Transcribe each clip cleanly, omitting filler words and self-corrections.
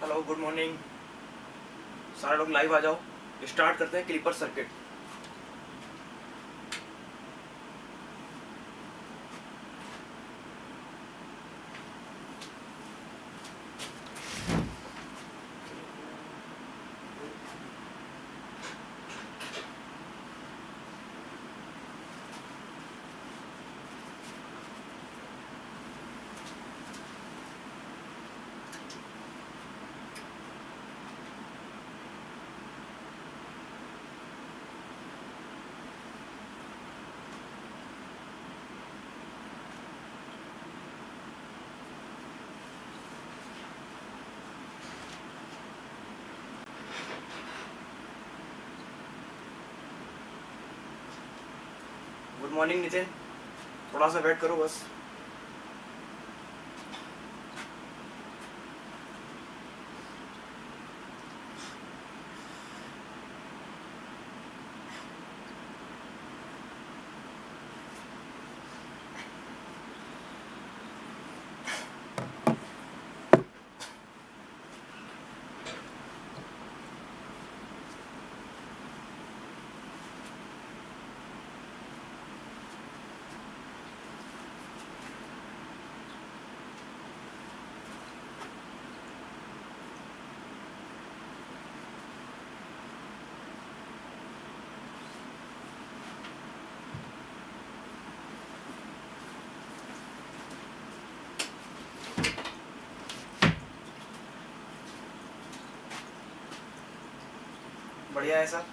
Hello good morning. सारे लोग live आ जाओ, स्टार्ट करते हैं clipper circuit. Good morning Nitin, थोड़ा सा वेट करो बस। बढ़िया है सर।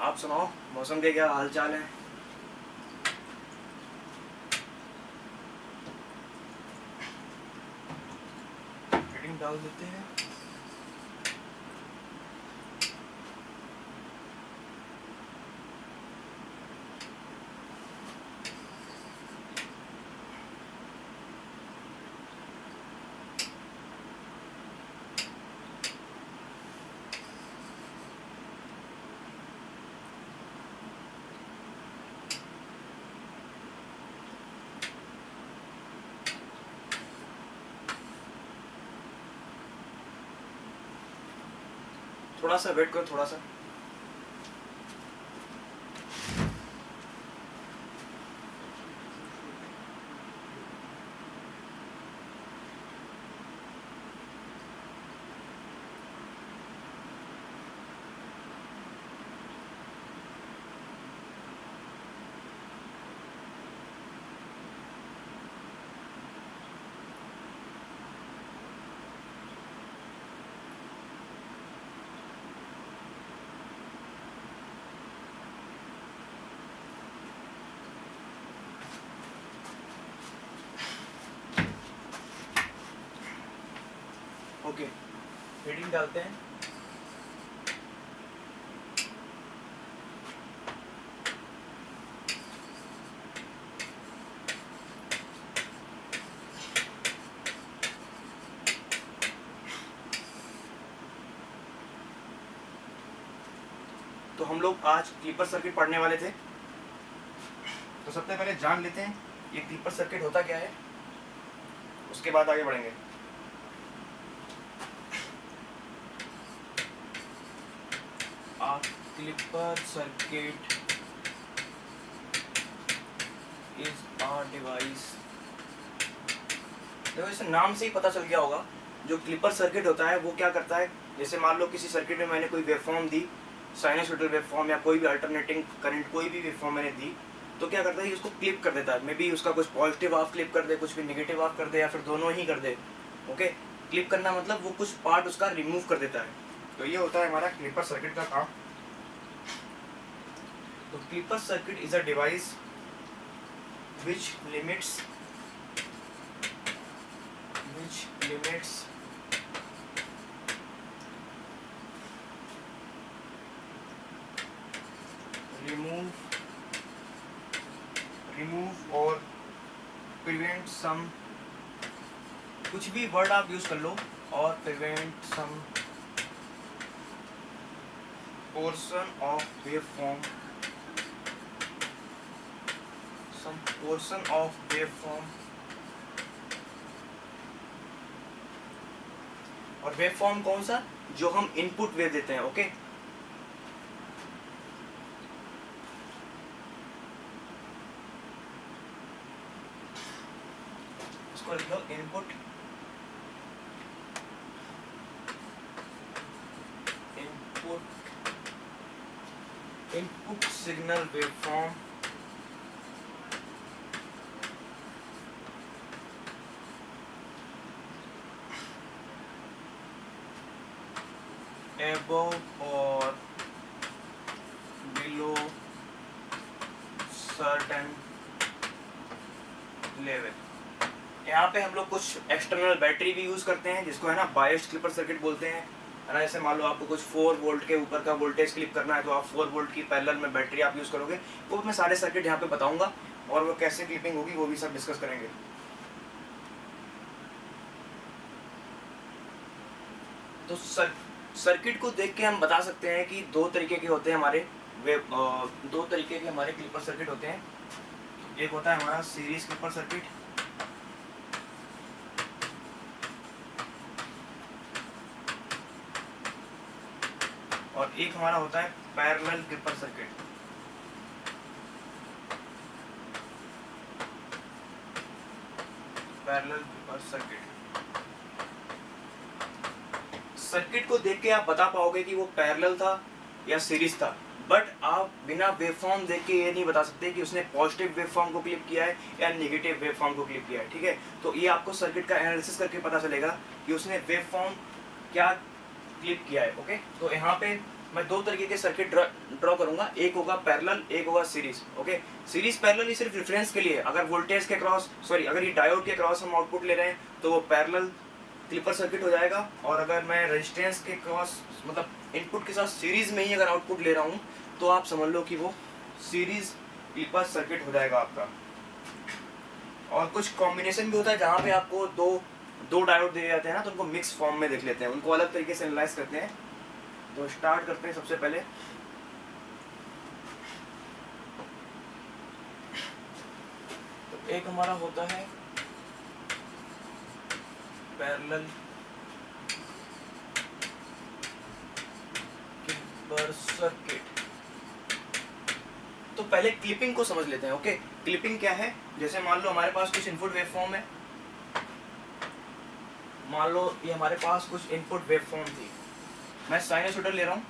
आप सुनाओ, मौसम के क्या हाल चाल है? रीडिंग डाल देते हैं। थोड़ा सा वेट करो, थोड़ा सा। ओके, रीडिंग डालते हैं। तो हम लोग आज क्लिपर सर्किट पढ़ने वाले थे, तो सबसे पहले जान लेते हैं ये क्लिपर सर्किट होता क्या है, उसके बाद आगे बढ़ेंगे। Clipper circuit is a device. देखो इसे नाम से ही पता चल गया होगा, जो क्लिपर सर्किट होता है वो क्या करता है। जैसे मान लो किसी सर्किट में मैंने कोई वेवफॉर्म दी, साइनसॉइडल वेवफॉर्म या कोई भी अल्टरनेटिंग करंट, कोई भी वेवफॉर्म मैंने दी, तो क्या करता है उसको क्लिप कर देता है। मे बी उसका कुछ पॉजिटिव हाफ क्लिप कर दे, कुछ भी नेगेटिव हाफ कर दे, या फिर दोनों ही कर दे। ओके, क्लिप करना मतलब वो कुछ पार्ट उसका रिमूव कर देता है। तो ये होता है हमारा क्लिपर सर्किट का काम। तो clipper circuit is a device which limits remove और prevent some, कुछ भी वर्ड आप यूज कर लो, और prevent some portion of waveform और वेव फॉर्म कौन सा, जो हम इनपुट वेव देते हैं। ओके, इसको लिख लो input input signal wave form above or below certain level। यहाँ पे हम लोग कुछ एक्सटर्नल बैटरी भी यूज करते हैं, जिसको है ना बायस्ड क्लिपर सर्किट बोलते हैं, है ना। जैसे मान लो आपको कुछ 4 वोल्ट के ऊपर का वोल्टेज क्लिप करना है, तो आप 4 वोल्ट की पैरेलल में बैटरी आप यूज करोगे। वो मैं सारे सर्किट यहाँ पे बताऊंगा, और वो कैसे क्लिपिंग होगी वो भी सब डिस्कस करेंगे। तो सर्किट को देख के हम बता सकते हैं कि दो तरीके के होते हैं हमारे दो तरीके के हमारे क्लिपर सर्किट होते हैं। एक होता है हमारा सीरीज क्लिपर सर्किट, और एक हमारा होता है parallel clipper circuit. Parallel clipper circuit, circuit को देख के आप बता पाओगे कि वो पैरेलल था या सीरीज था, बट आप बिना वेवफॉर्म देख के ये नहीं बता सकते कि उसने पॉजिटिव वेवफॉर्म को क्लिप किया है या नेगेटिव वेवफॉर्म को क्लिप किया है। ठीक है, तो ये आपको सर्किट का एनालिसिस करके पता चलेगा कि उसने वेवफॉर्म क्या क्लिप किया है। ओके, तो यहाँ पे मैं दो तरीके के सर्किट ड्रॉ करूंगा, एक होगा पैरेलल, एक होगा सीरीज। ओके, सीरीज पैरेलल ये सिर्फ रेफरेंस के लिए, अगर वोल्टेज के क्रॉस अगर ये डायोड के क्रॉस हम आउटपुट ले रहे हैं तो वो पैरेलल क्लिपर सर्किट हो जाएगा, और अगर मैं रेजिस्टेंस के क्रॉस मतलब इनपुट के साथ सीरीज में ही अगर आउटपुट ले रहा हूँ तो आप समझ लो कि वो सीरीज क्लिपर सर्किट हो जाएगा आपका। और कुछ कॉम्बिनेशन भी होता है जहाँ पे आपको दो डायोड दिए जाते हैं ना, तो उनको मिक्स फॉर्म में देख लेते हैं, उनको अलग तरीके से एनालाइज करते हैं। तो स्टार्ट करते हैं सबसे पहले। तो एक हमारा होता है पैरेलल क्लिपर सर्किट। तो पहले क्लिपिंग को समझ लेते हैं। ओके, क्लिपिंग क्या है, जैसे मान लो हमारे पास कुछ इनपुट वेवफॉर्म है, मान लो ये हमारे पास कुछ इनपुट वेवफॉर्म थी, मैं साइनसॉइडल ले रहा हूँ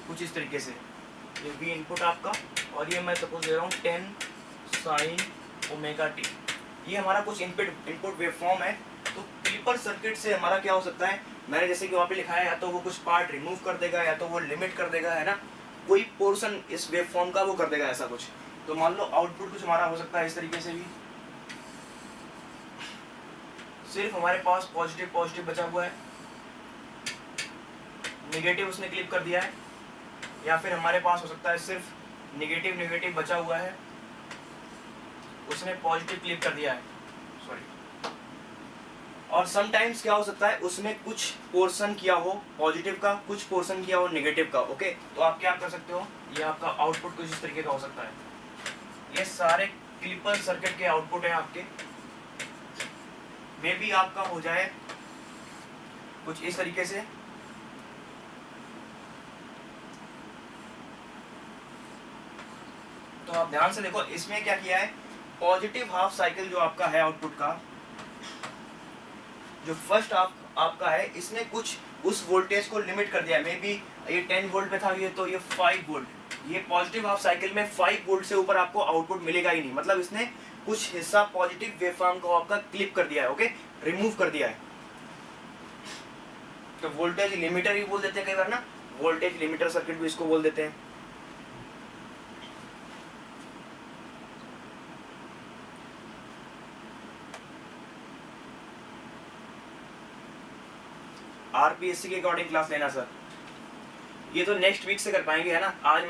कुछ इस तरीके से, ये भी इनपुट आपका, और ये मैं सपोज ले रहा हूँ 10 साइन ओमेगा टी, ये हमारा कुछ इनपुट वेवफॉर्म है। तो क्लिपर सर्किट से हमारा क्या हो सकता है, मैंने जैसे कि वहाँ पे लिखा है, या तो वो कुछ पार्ट रिमूव कर देगा या तो वो लिमिट कर देगा, है ना, कोई पोर्शन इस वेवफॉर्म का वो कर देगा ऐसा कुछ। तो मान लो आउटपुट कुछ हमारा हो सकता है इस तरीके से भी, सिर्फ हमारे पास पॉजिटिव बचा हुआ है, नेगेटिव उसने क्लिप कर दिया है, या फिर हमारे पास हो सकता है सिर्फ नेगेटिव बचा हुआ है, उसने पॉजिटिव क्लिप कर दिया है, सॉरी। और समटाइम्स क्या हो सकता है, उसने कुछ पोर्शन किया हो पॉजिटिव का, कुछ पोर्शन किया हो नेगेटिव का। ओके, तो आप क्या कर सकते हो, ये आपका आउटपुट कुछ इस तरीके का हो सकता है। ये सारे क्लिपर सर्किट के आउटपुट है आपके, मे भी आपका हो जाए कुछ इस तरीके से, तो आप ध्यान से देखो इसमें क्या किया है, पॉजिटिव हाफ साइकिल जो आपका है आउटपुट का, जो फर्स्ट आपका है, इसने कुछ उस वोल्टेज को लिमिट कर दिया है। मे बी ये 10 वोल्ट पे था, ये तो ये 5 वोल्ट, ये पॉजिटिव हाफ साइकिल में 5 वोल्ट से ऊपर आपको आउटपुट मिलेगा ही नहीं, मतलब इसने कुछ हिस्सा पॉजिटिव वेवफॉर्म को आपका क्लिप कर दिया है। ओके, रिमूव कर दिया है। तो वोल्टेज लिमिटर भी बोल देते हैं कई बार ना, वोल्टेज लिमिटर सर्किट भी इसको बोल देते हैं। आरपीएससी के अकॉर्डिंग क्लास लेना सर, ये तो नेक्स्ट वीक से कर पाएंगे, है ना। आज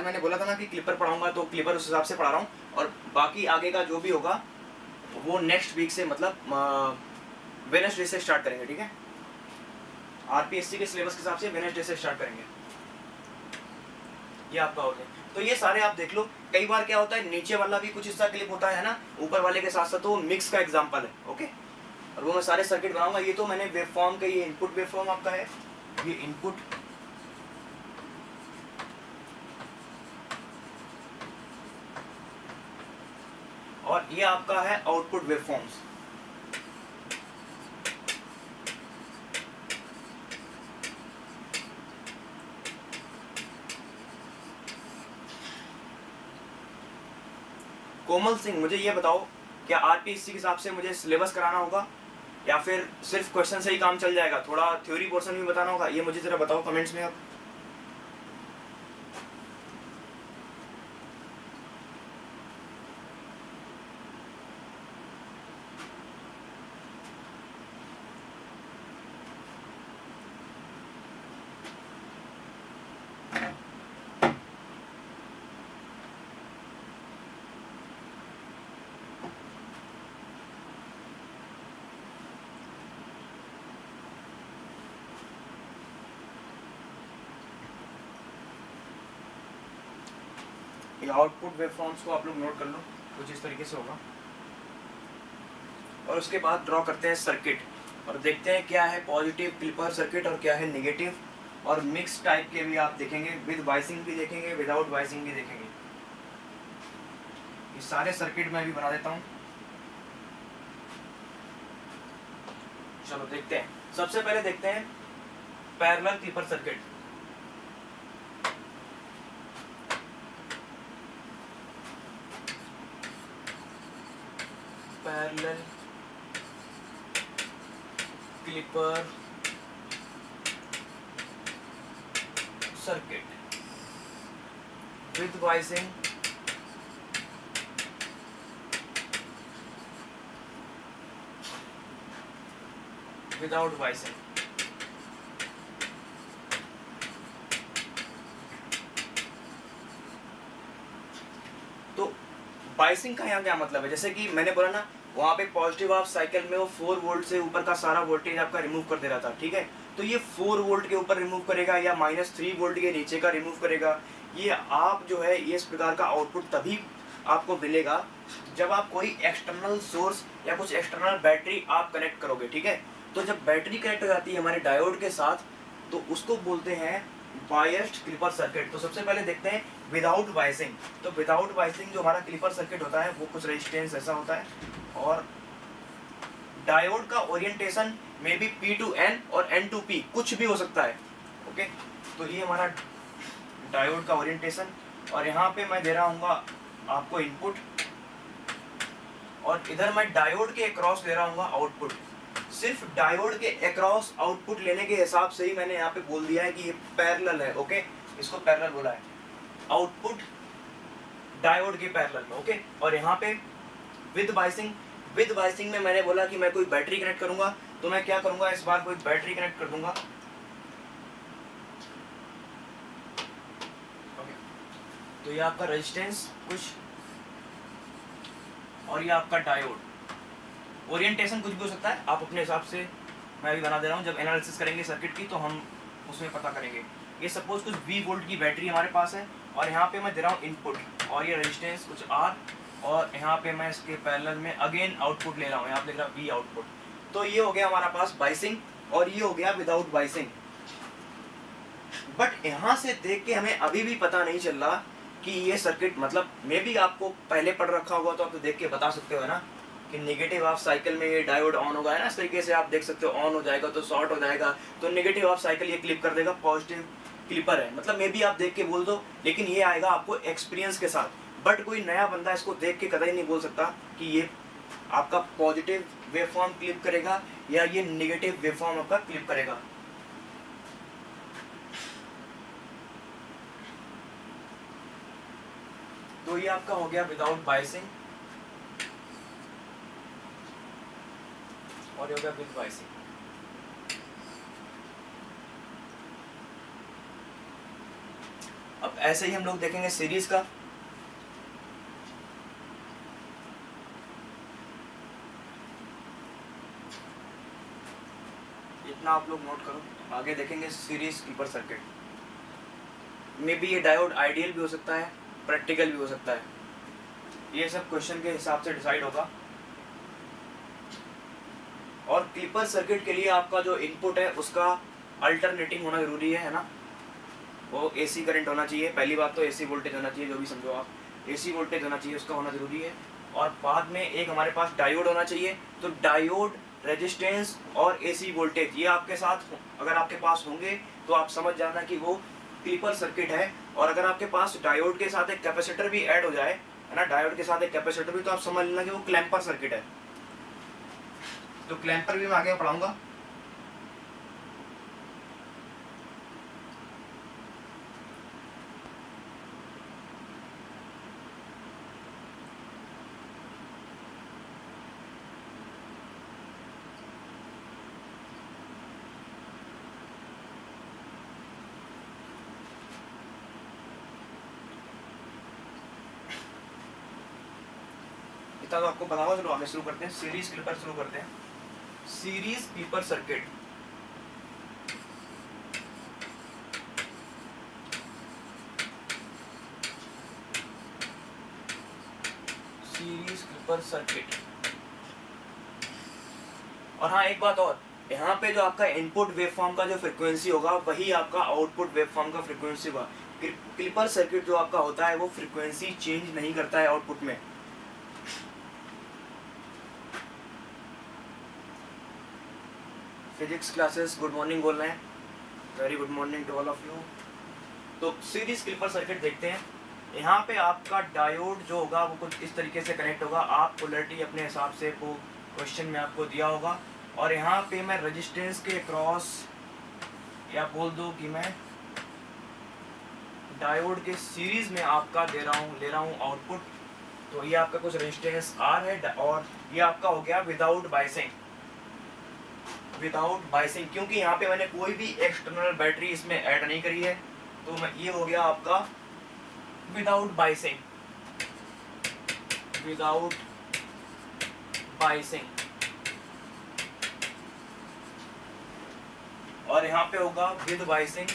मैंने बोला था ना कि क्लिपर पढ़ाऊंगा, तो क्लिपर उस हिसाब से पढ़ा रहा हूँ, और बाकी आगे का जो भी होगा वो नेक्स्ट वीक से, मतलब वेडनेसडे से स्टार्ट करेंगे। ठीक है, आरपीएससी के सिलेबस के हिसाब से वेडनेसडे से स्टार्ट करेंगे। ये आपका हो गया। तो ये सारे आप देख लो। कई बार क्या होता है, नीचे वाला भी कुछ हिस्सा क्लिप होता है ना ऊपर वाले के साथ साथ, तो वो मिक्स का एग्जांपल है। ओके, और वो मैं सारे सर्किट बनाऊंगा। ये तो मैंने वेवफॉर्म का, ये इनपुट वेवफॉर्म आपका है, ये इनपुट, और ये आपका है आउटपुट वेवफॉर्म्स। कोमल सिंह, मुझे ये बताओ, क्या आरपीएससी के हिसाब से मुझे सिलेबस कराना होगा या फिर सिर्फ क्वेश्चन से ही काम चल जाएगा, थोड़ा थ्योरी पोर्शन भी बताना होगा? ये मुझे जरा बताओ कमेंट्स में आप। ये आउटपुट वेवफॉर्म्स को आप लोग नोट कर लो, कुछ इस तरीके से होगा। और उसके बाद ड्रॉ करते हैं सर्किट और देखते हैं क्या है पॉजिटिव क्लिपर सर्किट और क्या है नेगेटिव, और मिक्स टाइप के भी आप देखेंगे, विद वाइसिंग भी देखेंगे, विदाउट वाइसिंग भी देखेंगे। ये सारे सर्किट मैं भी बना देता हूँ। चलो देखते हैं, सबसे पहले देखते हैं parallel clipper circuit. Parallel clipper circuit with biasing, without biasing. तो वाइसिंग का यहाँ क्या मतलब है, जैसे कि मैंने बोला ना वहाँ पे पॉजिटिव हाफ साइकिल में वो 4 वोल्ट से ऊपर का सारा वोल्टेज आपका रिमूव कर दे रहा था, ठीक है। तो ये 4 वोल्ट के ऊपर रिमूव करेगा या -3 वोल्ट के नीचे का रिमूव करेगा। ये आप जो है ये इस प्रकार का आउटपुट तभी आपको मिलेगा जब आप कोई एक्सटर्नल सोर्स या कुछ एक्सटर्नल बैटरी आप कनेक्ट करोगे, ठीक है। तो जब बैटरी कनेक्ट हो जाती है हमारे डायोड के साथ, तो उसको बोलते हैं बायस्ड क्लिपर सर्किट। तो सबसे पहले देखते हैं विदाउट वाइसिंग। तो विदाउट वाइसिंग जो हमारा क्लिपर सर्किट होता है वो कुछ रेजिस्टेंस ऐसा होता है, और डायोड का orientation may be P to N और N to P, कुछ भी हो सकता है। ओके, तो ये हमारा डायोड का ओरिएंटेशन, और यहाँ पे मैं दे रहा हूँ आपको इनपुट, और इधर मैं डायोड के अक्रॉस दे रहा हूँ आउटपुट। सिर्फ डायोड के अक्रॉस आउटपुट लेने के हिसाब से ही मैंने यहाँ पे बोल दिया है कि ये पैरेलल है। ओके, इसको पैरेलल बोला है, आउटपुट डायोड के पैरेलल में। ओके, और यहाँ पे विद वाइसिंग, विद वाइसिंग में मैंने बोला कि मैं कोई बैटरी कनेक्ट करूंगा, तो मैं क्या करूंगा, इस बार कोई बैटरी कनेक्ट कर दूंगा। ओके, तो ये आपका रेजिस्टेंस कुछ, और ये आपका डायोड। ओरिएंटेशन कुछ भी हो सकता है, आप अपने हिसाब से, मैं भी बना दे रहा हूँ। जब एनालिसिस करेंगे सर्किट की तो हम उसमें पता करेंगे। ये सपोज कुछ 20 वोल्ट की बैटरी हमारे पास है, और यहाँ पे मैं दे रहा हूँ इनपुट, और ये रेजिस्टेंस कुछ R, और यहाँ पे मैं इसके पैरेलल में अगेन आउटपुट ले रहा हूँ, यहाँ पे लिख रहा V आउटपुट। तो ये हो गया हमारा पास वाइसिंग, और ये हो गया विदाउट वाइसिंग। बट यहाँ से देख के हमें अभी भी पता नहीं चल रहा कि ये सर्किट, मतलब मे बी आपको पहले पढ़ रखा होगा तो आप तो देख के बता सकते हो ना कि नेगेटिव हाफ साइकिल में ये डायोड ऑन होगा, है ना, इस तरीके से आप देख सकते हो। ऑन हो जाएगा तो शॉर्ट हो जाएगा, तो नेगेटिव हाफ साइकिल ये क्लिप कर देगा, पॉजिटिव क्लिपर है, मतलब मे बी आप देख के बोल दो, लेकिन ये आएगा आपको एक्सपीरियंस के साथ। बट कोई नया बंदा इसको देख के कतई नहीं बोल सकता कि ये आपका पॉजिटिव वेवफॉर्म क्लिप करेगा या ये नेगेटिव वेवफॉर्म आपका क्लिप करेगा। तो ये आपका हो गया विदाउट बायसिंग, और ये हो गया विद बायसिंग। अब ऐसे ही हम लोग देखेंगे सीरीज का। इतना आप लोग नोट करो, आगे देखेंगे series clipper circuit. May be ये डायोड आइडियल भी हो सकता है, प्रैक्टिकल भी हो सकता है। ये सब क्वेश्चन के हिसाब से डिसाइड होगा। और क्लिपर सर्किट के लिए आपका जो इनपुट है उसका अल्टरनेटिंग होना जरूरी है ना। वो एसी करंट होना चाहिए, पहली बात तो एसी वोल्टेज होना चाहिए, जो भी समझो आप, एसी वोल्टेज होना चाहिए, उसका होना जरूरी है। और बाद में एक हमारे पास डायोड होना चाहिए। तो डायोड, रेजिस्टेंस और एसी वोल्टेज ये आपके साथ अगर आपके पास होंगे तो आप समझ जाना कि वो क्लिपर सर्किट है। और अगर आपके पास डायोड के साथ एक कैपेसिटर भी ऐड हो जाए, है ना, डायोड के साथ एक कैपेसिटर भी, तो आप समझ लेना कि वो क्लैंपर सर्किट है। तो क्लैंपर भी मैं आगे पढ़ाऊंगा। इतना तो आपको पता होगा। चलो आगे शुरू करते हैं, सीरीज क्लिपर शुरू करते हैं। Series clipper circuit, series clipper circuit. और हाँ एक बात और, यहाँ पे जो आपका इनपुट वेवफॉर्म का जो फ्रीक्वेंसी होगा वही आपका आउटपुट वेवफॉर्म का फ्रीक्वेंसी होगा। क्लिपर सर्किट जो आपका होता है वो फ्रीक्वेंसी चेंज नहीं करता है आउटपुट में। फिजिक्स क्लासेस गुड मॉर्निंग बोल रहे हैं, very good morning to all of you. तो सीरीज क्लिपर सर्किट देखते हैं। यहाँ पे आपका डायोड जो होगा वो कुछ इस तरीके से कनेक्ट होगा। आप पोलैरिटी अपने हिसाब से वो क्वेश्चन में आपको दिया होगा। और यहाँ पे मैं रेजिस्टेंस के क्रॉस, या बोल दो कि मैं डायोड के सीरीज में आपका ले रहा हूँ आउटपुट। तो ये आपका कुछ रेजिस्टेंस R है और ये आपका हो गया विदाउट बाइसिंग, क्योंकि यहाँ पे मैंने कोई भी एक्सटर्नल बैटरी इसमें ऐड नहीं करी है। तो मैं ये हो गया आपका विदाउट बाइसिंग। और यहाँ पे होगा विद बाइसिंग।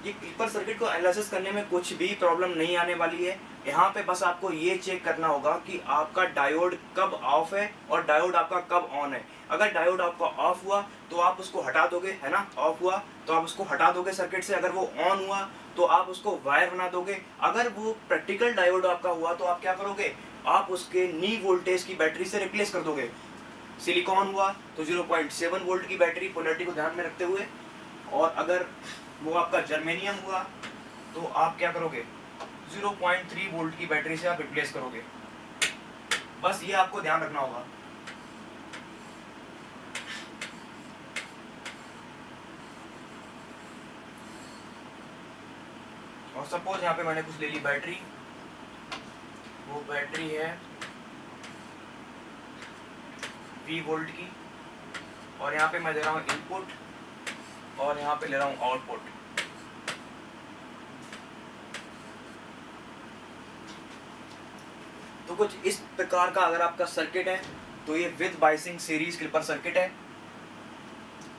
ये क्लिपर सर्किट को एनालिसिस करने में कुछ भी प्रॉब्लम नहीं आने वाली है। यहाँ पे बस आपको ये चेक करना होगा कि आपका डायोड कब ऑफ है और डायोड आपका कब ऑन है। अगर डायोड आपका ऑफ हुआ तो आप उसको हटा दोगे, है ना, ऑफ हुआ तो आप उसको हटा दोगे सर्किट से। अगर वो ऑन हुआ तो आप उसको वायर बना दोगे। अगर वो प्रैक्टिकल डायोड आपका हुआ तो आप क्या करोगे, आप उसके नी वोल्टेज की बैटरी से रिप्लेस कर दोगे। सिलिकॉन हुआ तो 0.7 वोल्ट की बैटरी, पोलैरिटी को ध्यान में रखते हुए। और अगर वो आपका जर्मेनियम हुआ तो आप क्या करोगे, 0.3 वोल्ट की बैटरी से आप रिप्लेस करोगे। बस ये आपको ध्यान रखना होगा। और सपोज यहाँ पे मैंने कुछ ले ली बैटरी, वो बैटरी है V वोल्ट की, और यहाँ पे मैं दे रहा हूँ इनपुट और यहाँ पे ले रहा हूँ आउटपुट। तो कुछ इस प्रकार का अगर आपका सर्किट है तो ये with biasing series clipper circuit है।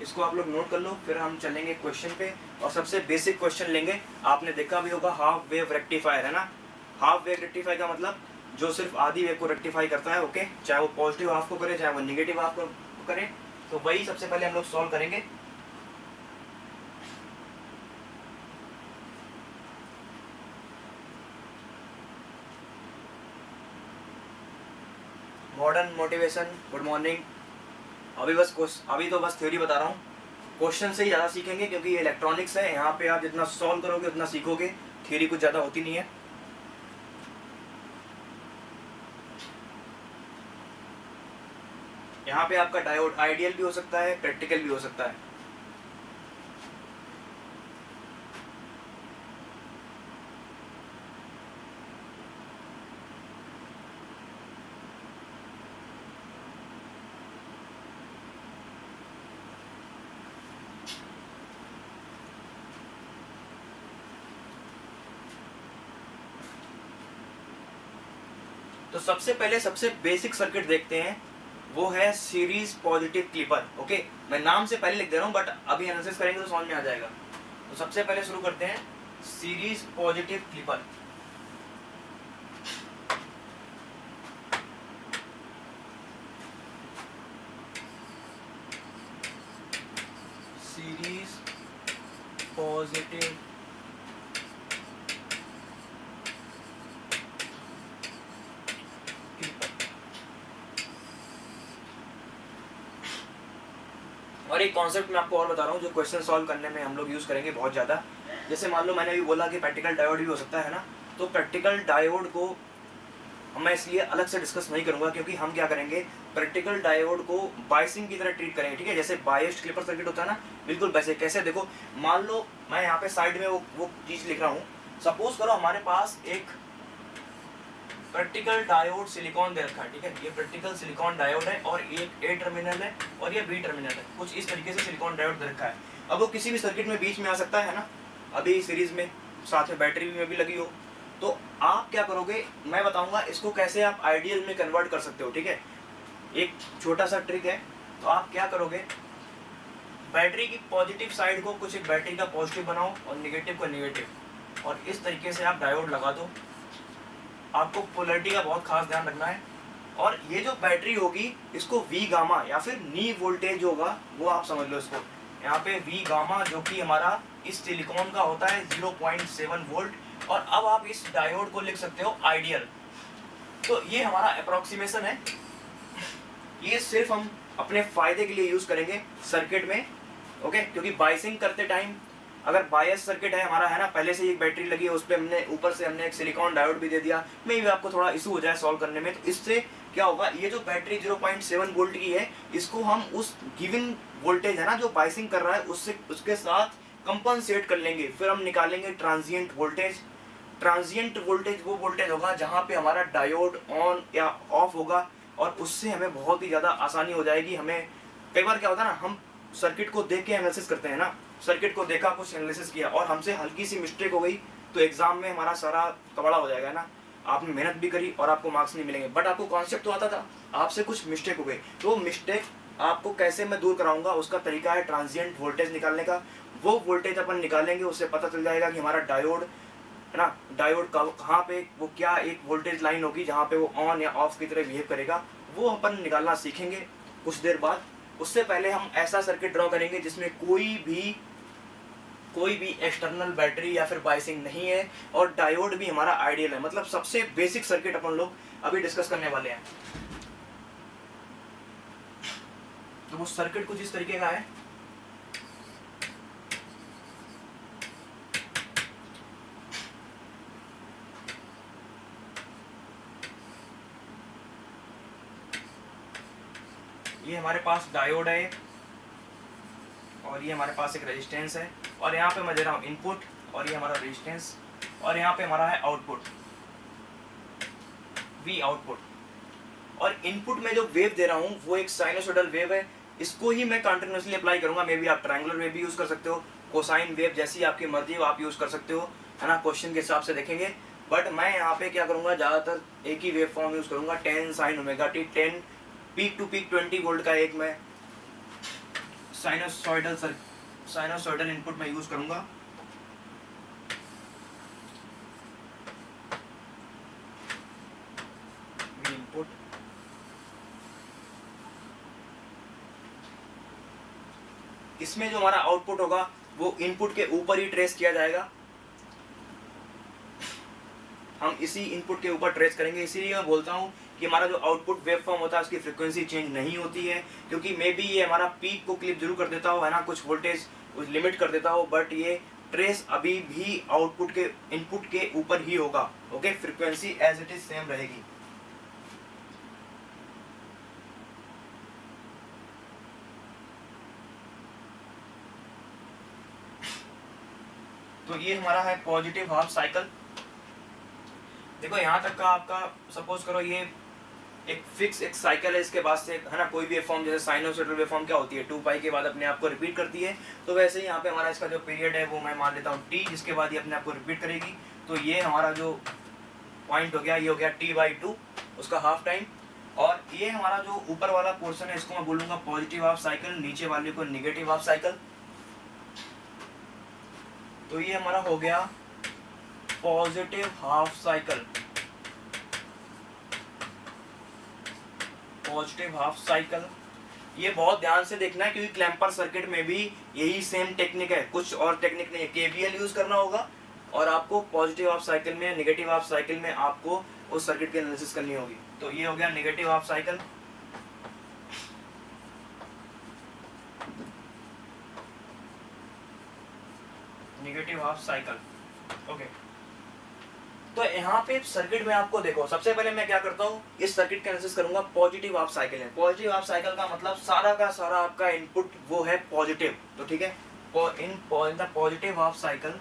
इसको आप लोग नोट कर लो, फिर हम चलेंगे क्वेश्चन पे। और सबसे बेसिक क्वेश्चन लेंगे, आपने देखा भी होगा हाफ वेव रेक्टिफायर, है ना। हाफ वेव रेक्टिफायर का मतलब जो सिर्फ आधी वेव को रेक्टिफाई करता है, ओके, चाहे वो पॉजिटिव हाफ को करे चाहे वो निगेटिव हाफ को करे। तो वही सबसे पहले हम लोग सॉल्व करेंगे। Modern motivation good morning. अभी तो बस थ्योरी बता रहा हूँ, क्वेश्चन से ही ज़्यादा सीखेंगे क्योंकि ये इलेक्ट्रॉनिक्स है। यहाँ पे आप जितना सॉल्व करोगे उतना सीखोगे, थ्योरी कुछ ज़्यादा होती नहीं है। यहाँ पे आपका डायोड आइडियल भी हो सकता है, प्रैक्टिकल भी हो सकता है। तो सबसे पहले सबसे बेसिक सर्किट देखते हैं, वो है सीरीज पॉजिटिव क्लिपर। ओके, मैं नाम से पहले लिख दे रहा हूँ, बट अभी एनालिसिस करेंगे तो समझ में आ जाएगा। तो सबसे पहले शुरू करते हैं series positive clipper. Series positive और एक कॉन्सेप्ट मैं आपको और बता रहा हूँ जो क्वेश्चन सॉल्व करने में हम लोग यूज करेंगे बहुत ज़्यादा। जैसे मान लो मैंने अभी बोला कि प्रैक्टिकल डायोड भी हो सकता है ना, तो प्रैक्टिकल डायोड को मैं इसलिए अलग से डिस्कस नहीं करूंगा, क्योंकि हम क्या करेंगे, प्रैक्टिकल डायोड को बायसिंग की तरह ट्रीट करेंगे। ठीक है, जैसे बायस्ड क्लिपर सर्किट होता है ना, बिल्कुल वैसे। कैसे, देखो मान लो मैं यहाँ पे साइड में वो चीज़ लिख रहा हूँ। सपोज करो हमारे पास एक प्रैक्टिकल डायोड सिलिकॉन दे रखा है। ठीक है, ये प्रैक्टिकल सिलिकॉन डायोड है और एक ए टर्मिनल है और ये बी टर्मिनल है। कुछ इस तरीके से सिलिकॉन डायोड दे रखा है। अब वो किसी भी सर्किट में बीच में आ सकता है ना, अभी सीरीज में साथ में बैटरी में भी लगी हो, तो आप क्या करोगे मैं बताऊंगा इसको कैसे आप आइडियल में कन्वर्ट कर सकते हो। ठीक है, एक छोटा सा ट्रिक है। तो आप क्या करोगे, बैटरी की पॉजिटिव साइड को कुछ एक बैटरी का पॉजिटिव बनाओ और निगेटिव को निगेटिव, और इस तरीके से आप डायोड लगा दो। आपको पोलैरिटी का बहुत खास ध्यान रखना है। और ये जो बैटरी होगी इसको वी गामा या फिर नी वोल्टेज होगा, वो आप समझ लो इसको। यहाँ पे वी गामा जो कि हमारा इस सिलिकॉन का होता है 0.7 वोल्ट, और अब आप इस डायोड को लिख सकते हो आइडियल। तो ये हमारा अप्रोक्सीमेशन है, ये सिर्फ हम अपने फायदे के लिए यूज करेंगे सर्किट में। ओके, क्योंकि बायसिंग करते टाइम अगर बायस सर्किट है हमारा, है ना, पहले से ही एक बैटरी लगी है, उस पर हमने ऊपर से हमने एक सिलिकॉन डायोड भी दे दिया, मे भी आपको थोड़ा इशू हो जाए सॉल्व करने में। तो इससे क्या होगा, ये जो बैटरी 0.7 वोल्ट की है, इसको हम उस गिवन वोल्टेज है ना जो बायसिंग कर रहा है उसके साथ कंपनसेट कर लेंगे। फिर हम निकालेंगे ट्रांजिएंट वोल्टेज। ट्रांजिएंट वोल्टेज वो वोल्टेज होगा जहाँ पे हमारा डायोड ऑन या ऑफ होगा, और उससे हमें बहुत ही ज़्यादा आसानी हो जाएगी। हमें कई बार क्या होता है ना, हम सर्किट को देख के एनालिसिस करते हैं ना, सर्किट को देखा, कुछ एनालिसिस किया और हमसे हल्की सी मिस्टेक हो गई, तो एग्जाम में हमारा सारा कबड़ा हो जाएगा ना। आपने मेहनत भी करी और आपको मार्क्स नहीं मिलेंगे, बट आपको कॉन्सेप्ट तो आता था, आपसे कुछ मिस्टेक हो गई। तो मिस्टेक आपको कैसे मैं दूर कराऊंगा, उसका तरीका है ट्रांजिएंट वोल्टेज निकालने का। वो वोल्टेज अपन निकालेंगे, उससे पता चल जाएगा कि हमारा डायोड है ना, डायोड का कहाँ पे वो क्या एक वोल्टेज लाइन होगी जहाँ पे वो ऑन या ऑफ की तरह बिहेव करेगा, वो अपन निकालना सीखेंगे कुछ देर बाद। उससे पहले हम ऐसा सर्किट ड्रॉ करेंगे जिसमें कोई भी एक्सटर्नल बैटरी या फिर बायसिंग नहीं है, और डायोड भी हमारा आइडियल है। मतलब सबसे बेसिक सर्किट अपन लोग अभी डिस्कस करने वाले हैं। तो वो सर्किट कुछ इस तरीके का है। ये हमारे पास डायोड है और ये हमारे पास एक रेजिस्टेंस है, और यहाँ पे मैं दे रहा हूँ इनपुट, और ये हमारा रेजिस्टेंस, और यहाँ पे हमारा है आउटपुट, वी आउटपुट। और इनपुट में जो वेव दे रहा हूँ वो एक साइनोसॉइडल वेव है, इसको ही मैं कंटिन्यूसली अप्लाई करूंगा। मे बी आप ट्रायंगुलर वेव भी यूज कर सकते हो, कोसाइन वेव, जैसी आपकी मर्जी हो आप यूज कर सकते हो, है ना, क्वेश्चन के हिसाब से देखेंगे। बट मैं यहाँ पे क्या करूंगा, ज्यादातर एक ही वेव फॉर्म यूज करूंगा, 10 sin omega T, 10 peak to peak 20 volt का एक मैं साइनोसॉइडल इनपुट में यूज करूंगा। इनपुट इसमें जो हमारा आउटपुट होगा वो इनपुट के ऊपर ही ट्रेस किया जाएगा, हम इसी इनपुट के ऊपर ट्रेस करेंगे। इसीलिए मैं बोलता हूँ कि हमारा जो आउटपुट वेव फॉर्म होता है उसकी फ्रीक्वेंसी चेंज नहीं होती है, क्योंकि मे बी ये हमारा पीक को क्लिप जरूर कर देता हो, है ना, कुछ वोल्टेज लिमिट कर देता हो, बट ये ट्रेस अभी भी आउटपुट के इनपुट के ऊपर ही होगा। Okay, frequency as it is same रहेगी। तो ये हमारा है पॉजिटिव हाफ साइकिल। देखो यहाँ तक का आपका सपोज करो ये एक फिक्स एक साइकिल है, इसके बाद से, है ना, कोई भी वेव फॉर्म, जैसे साइनोसॉइडल वेव फॉर्म क्या होती है, 2 पाई के बाद अपने आप को रिपीट करती है, तो वैसे ही यहाँ पे हमारा इसका जो पीरियड है वो मैं मान लेता हूँ t, जिसके बाद ये अपने आप को रिपीट करेगी। तो ये हमारा जो पॉइंट हो गया, ये हो गया t/2, उसका हाफ टाइम। और ये हमारा जो ऊपर वाला पोर्शन है इसको मैं बोलूंगा पॉजिटिव हाफ साइकिल, नीचे वाले को निगेटिव हाफ साइकिल। तो ये हमारा हो गया positive half cycle, positive half cycle. ये बहुत ध्यान से देखना है क्योंकि क्लैंपर सर्किट में भी यही सेम टेक्निक है, कुछ और टेक्निक नहीं है। केवीएल यूज करना होगा और आपको पॉजिटिव हाफ साइकिल में, नेगेटिव हाफ साइकिल में आपको उस सर्किट की एनालिसिस करनी होगी। तो ये हो गया negative half cycle. Negative half cycle okay. तो यहाँ पे सर्किट में आपको देखो, सबसे पहले मैं क्या करता हूँ, इस सर्किट का एनालिसिस करूंगा। पॉजिटिव हाफ साइकिल है, पॉजिटिव हाफ साइकिल का मतलब सारा का सारा आपका इनपुट वो है पॉजिटिव। तो ठीक है, in the positive half cycle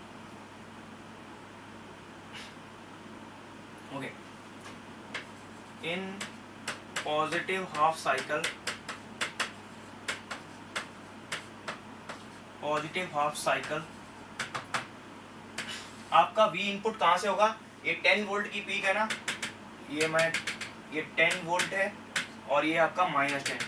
okay, in positive half cycle, positive half cycle आपका V इनपुट कहां से होगा, ये 10 वोल्ट की पीक है ना, ये 10 वोल्ट है और ये आपका -10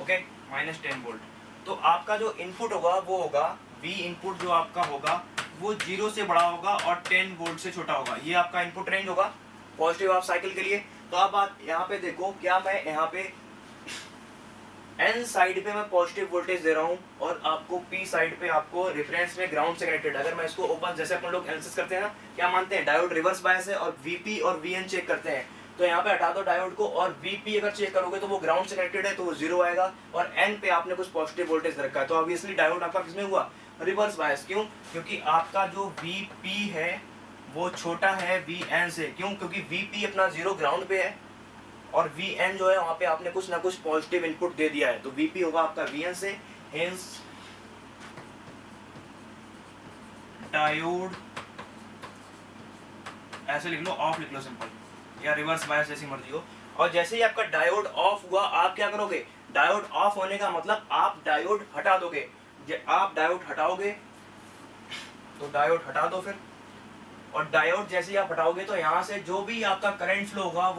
ओके, -10 वोल्ट। तो आपका जो इनपुट होगा वो होगा V इनपुट, जो आपका होगा वो 0 से बड़ा होगा और 10 वोल्ट से छोटा होगा। ये आपका इनपुट रेंज होगा पॉजिटिव हाफ साइकिल के लिए। तो अब आप यहाँ पे देखो, क्या मैं यहाँ पे N साइड पे मैं पॉजिटिव वोल्टेज दे रहा हूँ और आपको P साइड पे आपको रेफरेंस में ग्राउंड से कनेक्टेड। अगर मैं इसको ओपन, जैसे अपन लोग एनालिसिस करते हैं ना, क्या मानते हैं डायोड रिवर्स बायस है और VP और VN चेक करते हैं। तो यहाँ पे हटा दो डायोड को और VP अगर चेक करोगे तो वो ग्राउंड से कनेक्टेड है तो वो 0 आएगा, और N पे आपने कुछ पॉजिटिव वोल्टेज रखा है तो ऑब्वियसली डायोड आपका किसमें हुआ, रिवर्स बायस। क्यों, क्योंकि आपका जो VP है वो छोटा है VN से। क्यों, क्योंकि VP अपना 0 ग्राउंड पे है और Vn जो है वहां पे आपने कुछ ना कुछ पॉजिटिव इनपुट दे दिया है, तो Vp होगा आपका Vn से। हेंस डायोड ऐसे लिख लो, ऑफ लिख लो सिंपल, या रिवर्स बायस जैसी मर्जी हो। और जैसे ही आपका डायोड ऑफ हुआ, आप क्या करोगे, डायोड ऑफ होने का मतलब आप डायोड हटा दोगे। आप डायोड हटाओगे तो डायोड हटा दो फिर, और डायोड जैसे ही आप हटाओगे तो यहाँ से जो भी आपका करंट फ्लो होगा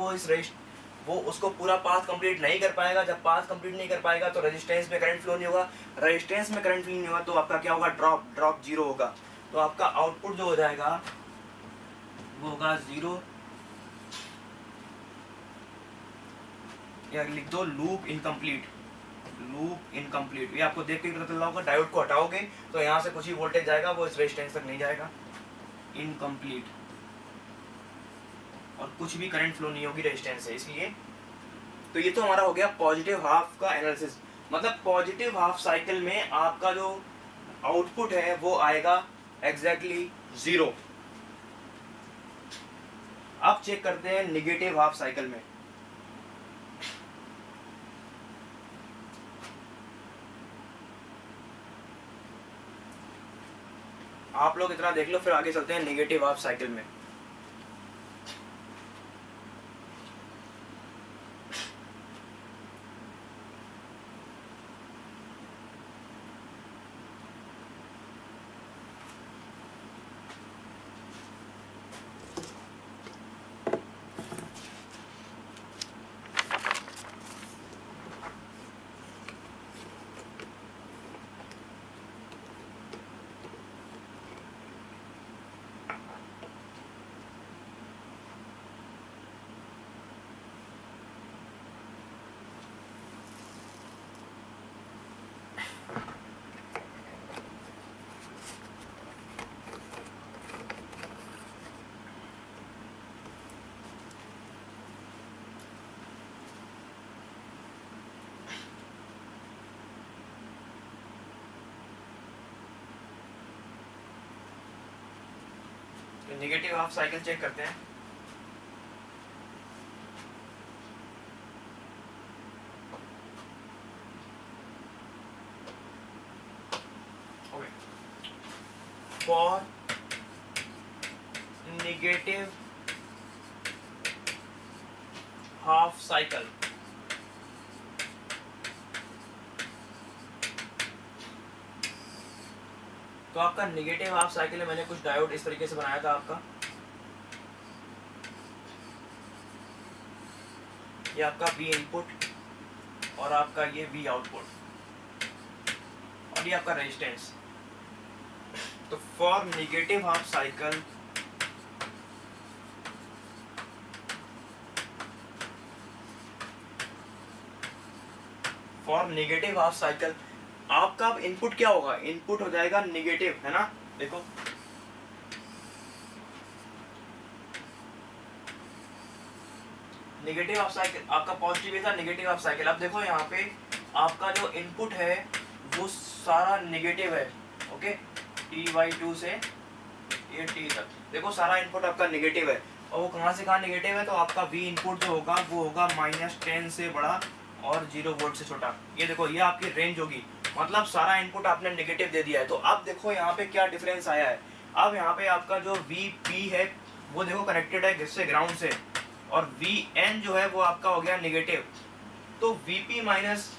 वो उसको पूरा पाथ कंप्लीट नहीं कर पाएगा। जब पाथ कंप्लीट नहीं कर पाएगा तो रेजिस्टेंस में करंट फ्लो नहीं होगा, रेजिस्टेंस में करंट फ्लो नहीं होगा तो आपका क्या होगा, ड्रॉप 0 होगा। तो आपका आउटपुट जो हो जाएगा वो होगा 0, या लिख दो लूप इनकम्प्लीट, लूप इनकम्प्लीट। ये आपको देख के पता चल रहा होगा, डायोड को हटाओगे तो यहाँ से कुछ ही वोल्टेज जाएगा, वो इस रेजिस्टेंस तक नहीं जाएगा, इनकम्प्लीट, और कुछ भी करंट फ्लो नहीं होगी रेजिस्टेंस से, इसलिए। तो ये तो हमारा हो गया पॉजिटिव हाफ का एनालिसिस। मतलब पॉजिटिव हाफ साइकिल में आपका जो आउटपुट है वो आएगा एग्जैक्टली 0। अब चेक करते हैं नेगेटिव हाफ साइकिल में। आप लोग इतना देख लो, फिर आगे चलते हैं नेगेटिव हाफ साइकिल में। नेगेटिव हाफ साइकिल चेक करते हैं। फॉर नेगेटिव हाफ साइकिल तो आपका नेगेटिव हाफ साइकिल में मैंने कुछ डायोड इस तरीके से बनाया था आपका। ये आपका V इनपुट और आपका ये V आउटपुट और ये आपका रेजिस्टेंस। तो फॉर नेगेटिव हाफ साइकिल आपका अब इनपुट क्या होगा, इनपुट हो जाएगा नेगेटिव, है ना। देखो नेगेटिव हाफ साइकिल आपका पॉजिटिव था, नेगेटिव हाफ साइकिल। अब देखो यहाँ पे आपका जो इनपुट है वो सारा नेगेटिव है, ओके, T/2 से ये T तक, देखो सारा इनपुट आपका नेगेटिव है। और वो कहाँ से कहाँ नेगेटिव है, तो आपका V इनपुट जो होगा वो होगा -10 से बड़ा और 0 वोल्ट से छोटा। ये देखो ये आपकी रेंज होगी, मतलब सारा इनपुट आपने नेगेटिव दे दिया है। तो अब देखो यहाँ पे क्या डिफरेंस आया है। अब यहाँ पे आपका जो VP है वो देखो कनेक्टेड है किससे, ग्राउंड से, और VN जो है वो आपका हो गया नेगेटिव। तो VP माइनस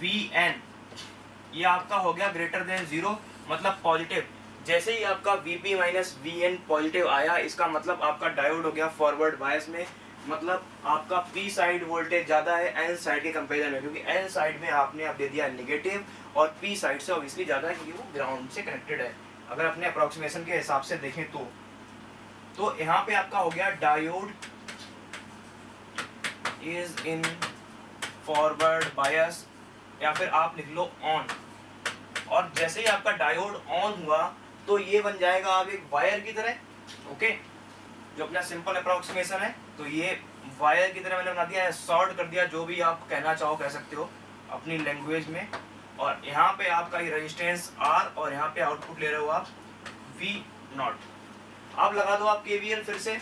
VN ये आपका हो गया ग्रेटर देन 0, मतलब पॉजिटिव। जैसे ही आपका VP माइनस VN पॉजिटिव आया, इसका मतलब आपका डायोड हो गया फॉरवर्ड बायस में, मतलब आपका P साइड वोल्टेज ज्यादा है N साइड के कंपेरिजन में, क्योंकि N साइड में आपने अब दे दिया नेगेटिव और P साइड से ऑब्वियसली ज्यादा है क्योंकि वो ग्राउंड से कनेक्टेड है। अगर अपने अप्रोक्सीमेशन के हिसाब से देखें तो यहाँ पे आपका हो गया diode is in forward bias, या फिर आप लिख लो ऑन। और जैसे ही आपका डायोड ऑन हुआ तो ये बन जाएगा अब एक वायर की तरह, ओके, जो अपना सिंपल अप्रोक्सीमेशन है। तो ये वायर की तरह मैंने बना दिया है, शॉर्ट कर दिया, जो भी आप कहना चाहो कह सकते हो अपनी लैंग्वेज में। और यहाँ पे आपका ये रेजिस्टेंस R और यहाँ पे आउटपुट ले रहे हो आप V0। अब लगा दो आप KVL फिर से।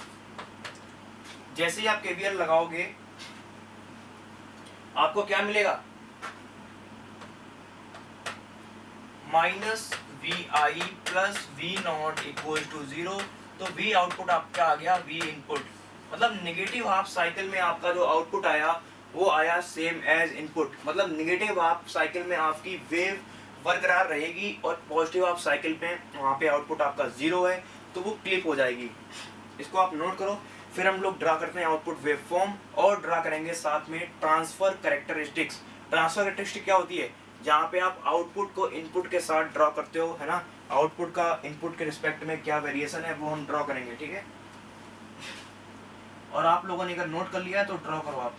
जैसे ही आप KVL लगाओगे आपको क्या मिलेगा, -VI plus V0 equal to 0। तो V आउटपुट आपका आ गया V इनपुट, मतलब नेगेटिव हाफ साइकिल में आपका जो आउटपुट आया वो आया सेम एज इनपुट। मतलब नेगेटिव हाफ साइकिल में आपकी वेव बरकरार रहेगी और पॉजिटिव हाफ साइकिल में वहाँ पे आउटपुट आपका 0 है, तो वो क्लिप हो जाएगी। इसको आप नोट करो। फिर हम लोग ड्रा करते हैं आउटपुट वेवफॉर्म और ड्रा करेंगे साथ में ट्रांसफर कैरेक्टरिस्टिक्स। ट्रांसफर कैरेक्टरिस्टिक क्या होती है, जहाँ पे आप आउटपुट को इनपुट के साथ ड्रॉ करते हो, है ना। आउटपुट का इनपुट के रिस्पेक्ट में क्या वेरिएशन है वो हम ड्रॉ करेंगे, ठीक है। और आप लोगों ने अगर नोट कर लिया है तो ड्रॉ करो आप।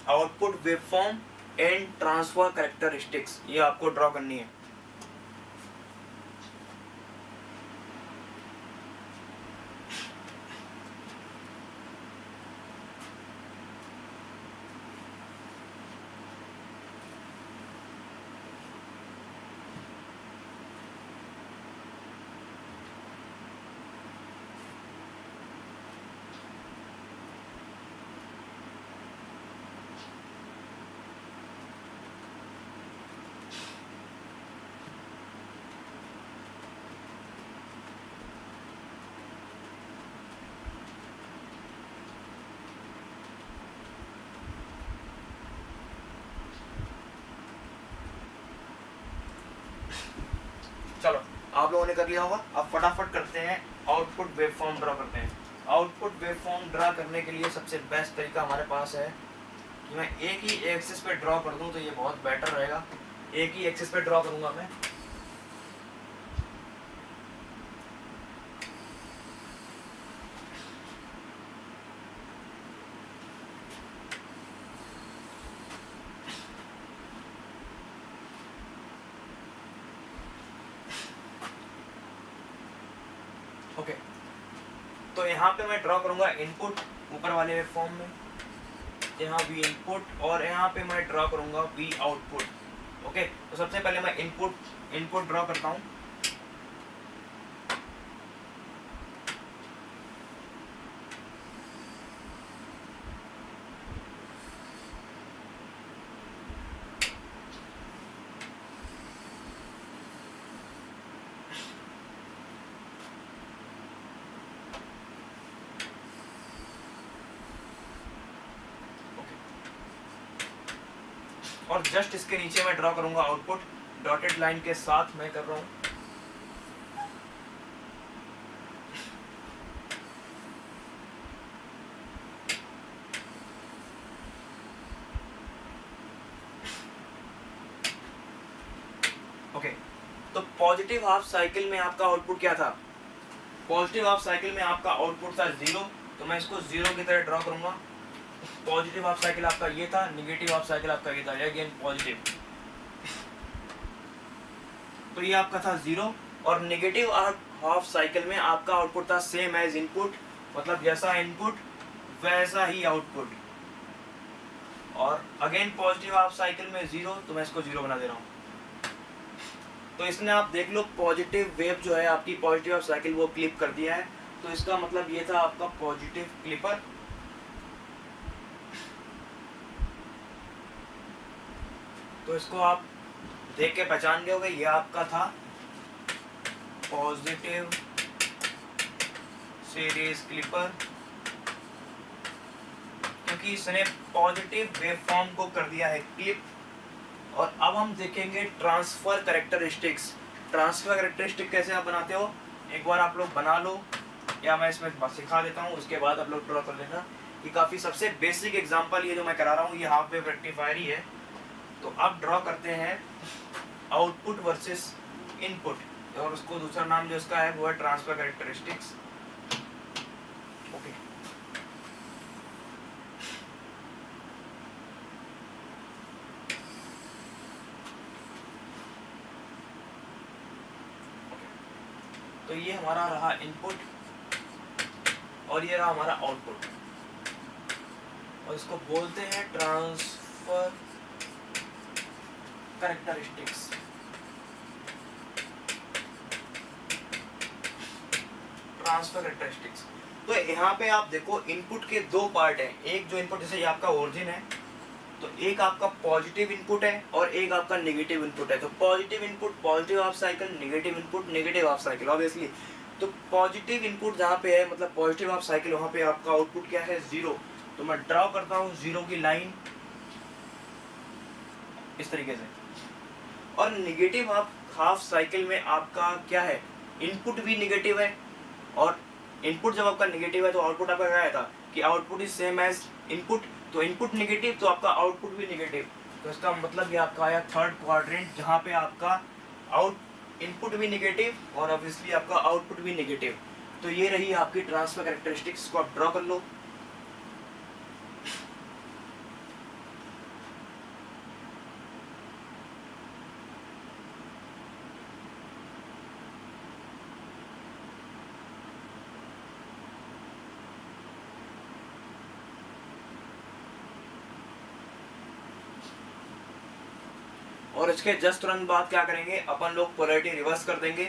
Output waveform and transfer characteristics ये आपको ड्रॉ करनी है। चलो आप लोगों ने कर लिया होगा। अब फटाफट करते हैं आउटपुट वेवफॉर्म ड्रा करते हैं। आउटपुट वेवफॉर्म ड्रा करने के लिए सबसे बेस्ट तरीका हमारे पास है कि मैं एक ही एक्सिस पे ड्रॉ कर दूं, तो ये बहुत बेटर रहेगा। एक ही एक्सिस पे ड्रॉ करूंगा मैं। ओके, तो यहाँ पे मैं ड्रॉ करूंगा इनपुट ऊपर वाले वेवफॉर्म में, यहाँ V इनपुट, और यहाँ पे मैं ड्रॉ करूंगा V आउटपुट। ओके, तो सबसे पहले मैं इनपुट ड्रॉ करता हूँ। और जस्ट इसके नीचे मैं ड्रॉ करूंगा आउटपुट, डॉटेड लाइन के साथ मैं कर रहा हूँ। ओके, तो पॉजिटिव हाफ साइकिल में आपका आउटपुट क्या था? पॉजिटिव हाफ साइकिल में आपका आउटपुट था 0, तो मैं इसको 0 की तरह ड्रॉ करूंगा। पॉजिटिव हाफ साइकिल आपका ये था, निगेटिव हाफ साइकिल आपका ये था, अगेन पॉजिटिव। तो ये आपका था 0, और निगेटिव हाफ साइकिल में आपका आउटपुट था सेम एज इनपुट, मतलब जैसा इनपुट वैसा ही आउटपुट। और अगेन पॉजिटिव हाफ साइकिल में 0, तो मैं इसको 0 बना दे रहा हूँ। तो इसने आप देख लो पॉजिटिव वेव जो है आपकी पॉजिटिव हाफ साइकिल वो क्लिप कर दिया है। तो इसका मतलब ये था आपका पॉजिटिव क्लिपर। तो इसको आप देख के पहचान गए होंगे, ये आपका था पॉजिटिव सीरीज क्लिपर, क्योंकि इसने पॉजिटिव वेवफॉर्म को कर दिया है क्लिप। और अब हम देखेंगे ट्रांसफर कैरेक्टरिस्टिक्स। ट्रांसफर कैरेक्टरिस्टिक कैसे आप बनाते हो, एक बार आप लोग बना लो, या मैं इसमें सिखा देता हूँ, उसके बाद आप लोग ड्रॉ कर लेना। ये काफ़ी सबसे बेसिक एग्जांपल ये जो मैं करा रहा हूँ ये हाफ वेव रेक्टिफायर ही है। तो अब ड्रॉ करते हैं आउटपुट वर्सेस इनपुट, और उसको दूसरा नाम जो इसका है वो है ट्रांसफर कैरेक्टरिस्टिक्स। ओके, तो ये हमारा रहा इनपुट और ये रहा हमारा आउटपुट, और इसको बोलते हैं ट्रांसफर कैरेक्टरिस्टिक्स। Transfer characteristics. तो यहाँ पे आप देखो इनपुट के दो पार्ट हैं, एक जो इनपुट जैसे ये आपका ओरिजिन है, तो एक आपका पॉजिटिव इनपुट है और एक आपका नेगेटिव इनपुट है। तो positive input positive half cycle, negative input negative half cycle obviously. तो पॉजिटिव इनपुट जहाँ पे है मतलब पॉजिटिव हाफ साइकिल, वहाँ पे आपका आउटपुट क्या है 0। तो मैं ड्रॉ करता हूँ 0 की लाइन इस तरीके से। और नेगेटिव हाफ साइकिल में आपका क्या है, इनपुट भी नेगेटिव है, और इनपुट जब आपका नेगेटिव है तो आउटपुट आपका क्या था कि output is same as input. तो इनपुट नेगेटिव तो आपका आउटपुट भी नेगेटिव। तो इसका मतलब ये आपका आया थर्ड क्वाड्रेंट, जहाँ पे आपका इनपुट भी नेगेटिव और ऑब्वियसली आपका आउटपुट भी नेगेटिव। तो ये रही आपकी ट्रांसफर कैरेक्टरिस्टिक्स, को आप ड्रॉ कर लो। और इसके जस्ट तुरंत बाद क्या करेंगे अपन लोग, पोलैरिटी रिवर्स कर देंगे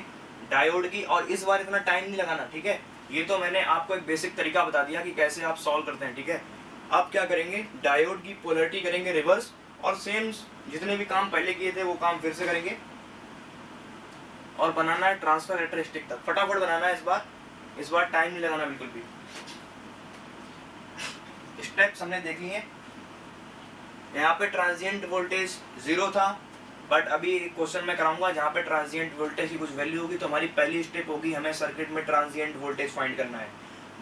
डायोड की। और इस बार इतना टाइम नहीं लगाना, ठीक है। ये तो मैंने आपको एक बेसिक तरीका बता दिया कि कैसे आप सॉल्व करते हैं, ठीक है। अब क्या करेंगे, डायोड की पोलैरिटी करेंगे रिवर्स, और सेम जितने भी काम पहले किए थे वो काम फिर से करेंगे, और बनाना है ट्रांसफर कैरेक्टरिस्टिक तक। फटाफट बनाना है इस बार टाइम नहीं लगाना बिल्कुल भी। स्टेप्स हमने देख लिए। यहाँ पे ट्रांजिएंट वोल्टेज 0 था, बट अभी क्वेश्चन में कराऊंगा जहाँ पे ट्रांजिएंट वोल्टेज की कुछ वैल्यू होगी। तो हमारी पहली स्टेप होगी, हमें सर्किट में ट्रांजिएंट वोल्टेज फाइंड करना है।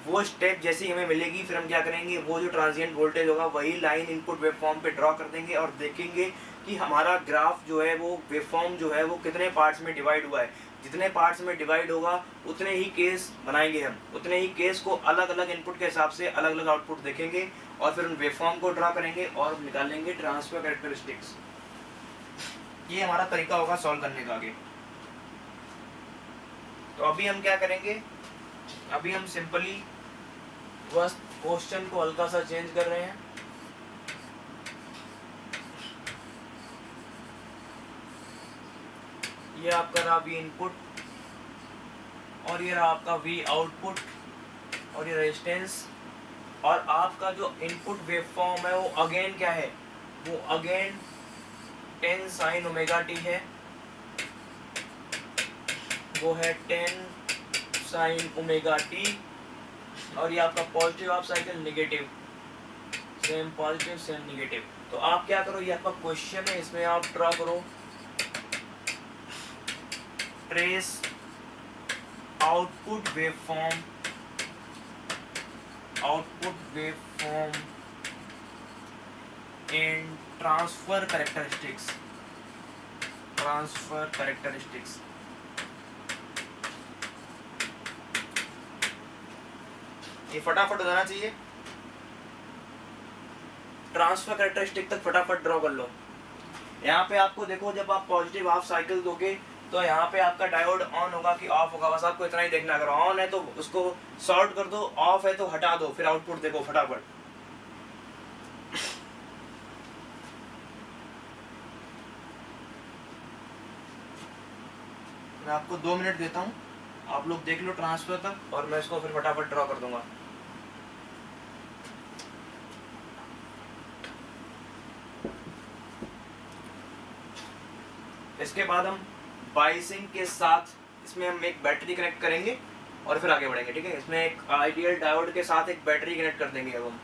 वो स्टेप जैसी हमें मिलेगी फिर हम क्या करेंगे, वो जो ट्रांजिएंट वोल्टेज होगा वही लाइन इनपुट वेवफॉर्म पे ड्रॉ कर देंगे, और देखेंगे कि हमारा ग्राफ जो है वो वेवफॉर्म जो है वो कितने पार्ट्स में डिवाइड हुआ है। जितने पार्ट्स में डिवाइड होगा उतने ही केस बनाएंगे हम, उतने ही केस को अलग अलग इनपुट के हिसाब से अलग अलग आउटपुट देखेंगे, और फिर उन वेवफॉर्म को ड्रॉ करेंगे और निकालेंगे ट्रांसफर कैरेक्टरिस्टिक्स। ये हमारा तरीका होगा सॉल्व करने का आगे। तो अभी हम क्या करेंगे, अभी हम सिंपली बस क्वेश्चन को हल्का सा चेंज कर रहे हैं। ये आपका रहा V इनपुट, और ये रहा आपका V आउटपुट, और ये रेजिस्टेंस। और आपका जो इनपुट वेवफॉर्म है वो अगेन क्या है, वो अगेन 10 sin ओमेगा t है, वो है 10 sin ओमेगा t। और ये आपका positive half cycle, negative same positive same negative. तो आप क्या करो, ये आपका क्वेश्चन है, इसमें आप ड्रॉ करो trace output waveform and transfer characteristics. ये फटाफट हो जाना चाहिए, ट्रांसफर कैरेक्टरिस्टिक तक फटाफट ड्रॉ कर लो। यहाँ पे आपको देखो, जब आप पॉजिटिव हाफ साइकिल दोगे तो यहाँ पे आपका डायोड ऑन होगा कि ऑफ होगा, बस आपको इतना ही देखना। अगर ऑन है तो उसको शॉर्ट कर दो, ऑफ है तो हटा दो, फिर आउटपुट देखो फटाफट। मैं आपको 2 मिनट देता हूँ, आप लोग देख लो ट्रांसफर तक, और मैं इसको फिर फटाफट ड्रॉ कर दूंगा। इसके बाद हम बाइसिंग के साथ इसमें हम एक बैटरी कनेक्ट करेंगे और फिर आगे बढ़ेंगे, ठीक है। इसमें एक आइडियल डायोड के साथ एक बैटरी कनेक्ट कर देंगे अब हम,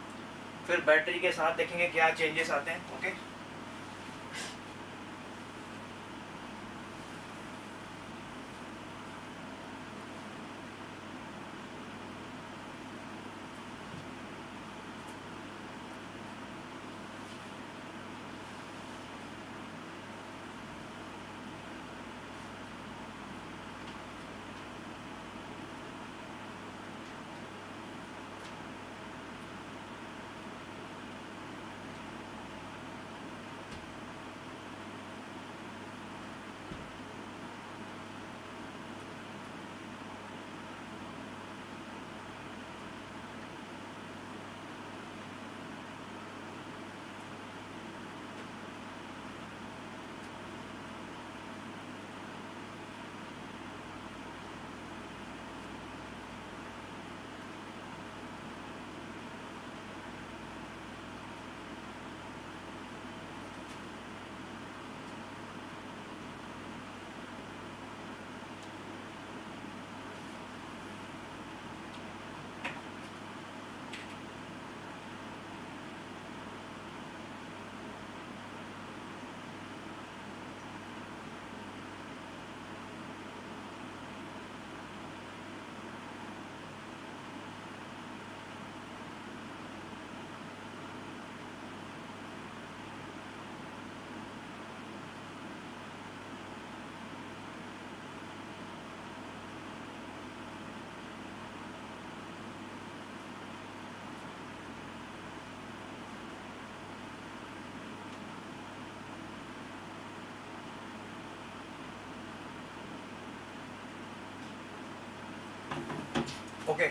फिर बैटरी के साथ देखेंगे क्या चेंजेस आते हैं। Okay, okay.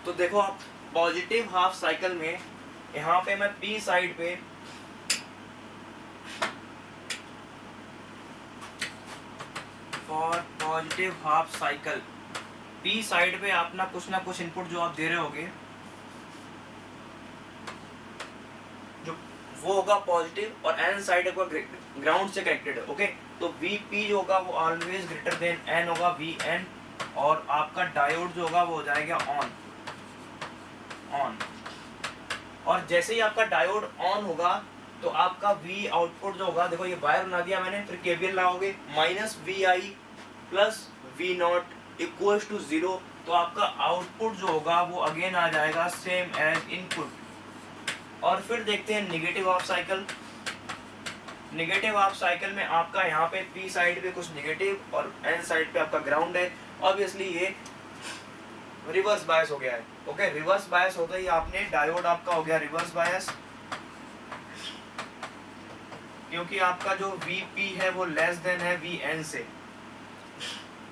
तो देखो आप पॉजिटिव हाफ साइकिल में यहाँ पे मैं पी साइड पे for positive half cycle P side पे आप ना कुछ इनपुट जो आप दे रहे होगे, जो वो होगा पॉजिटिव, और एन साइड होगा ग्राउंड से कनेक्टेड है। ओके, तो वी पी जो होगा वो ऑलवेज ग्रेटर देन एन होगा, वी एन, और आपका डायोड जो होगा वो हो जाएगा ऑन। और जैसे ही आपका डायोड ऑन होगा तो आपका V आउटपुट जो होगा, देखो ये वायर बना दिया मैंने, फिर केवीएल लगाओगे, minus V I plus V naught equals to 0, तो आपका आउटपुट जो होगा वो अगेन आ जाएगा सेम एज इनपुट। और फिर देखते हैं negative half cycle. Negative half cycle में आपका यहाँ पे P साइड पे कुछ निगेटिव और N साइड पे आपका ग्राउंड है। ऑब्वियसली ये रिवर्स बायस हो गया है। ओके, रिवर्स बायस होता ही आपने डायोड आपका हो गया रिवर्स बायस, क्योंकि आपका जो Vp है वो लेस देन है Vn से।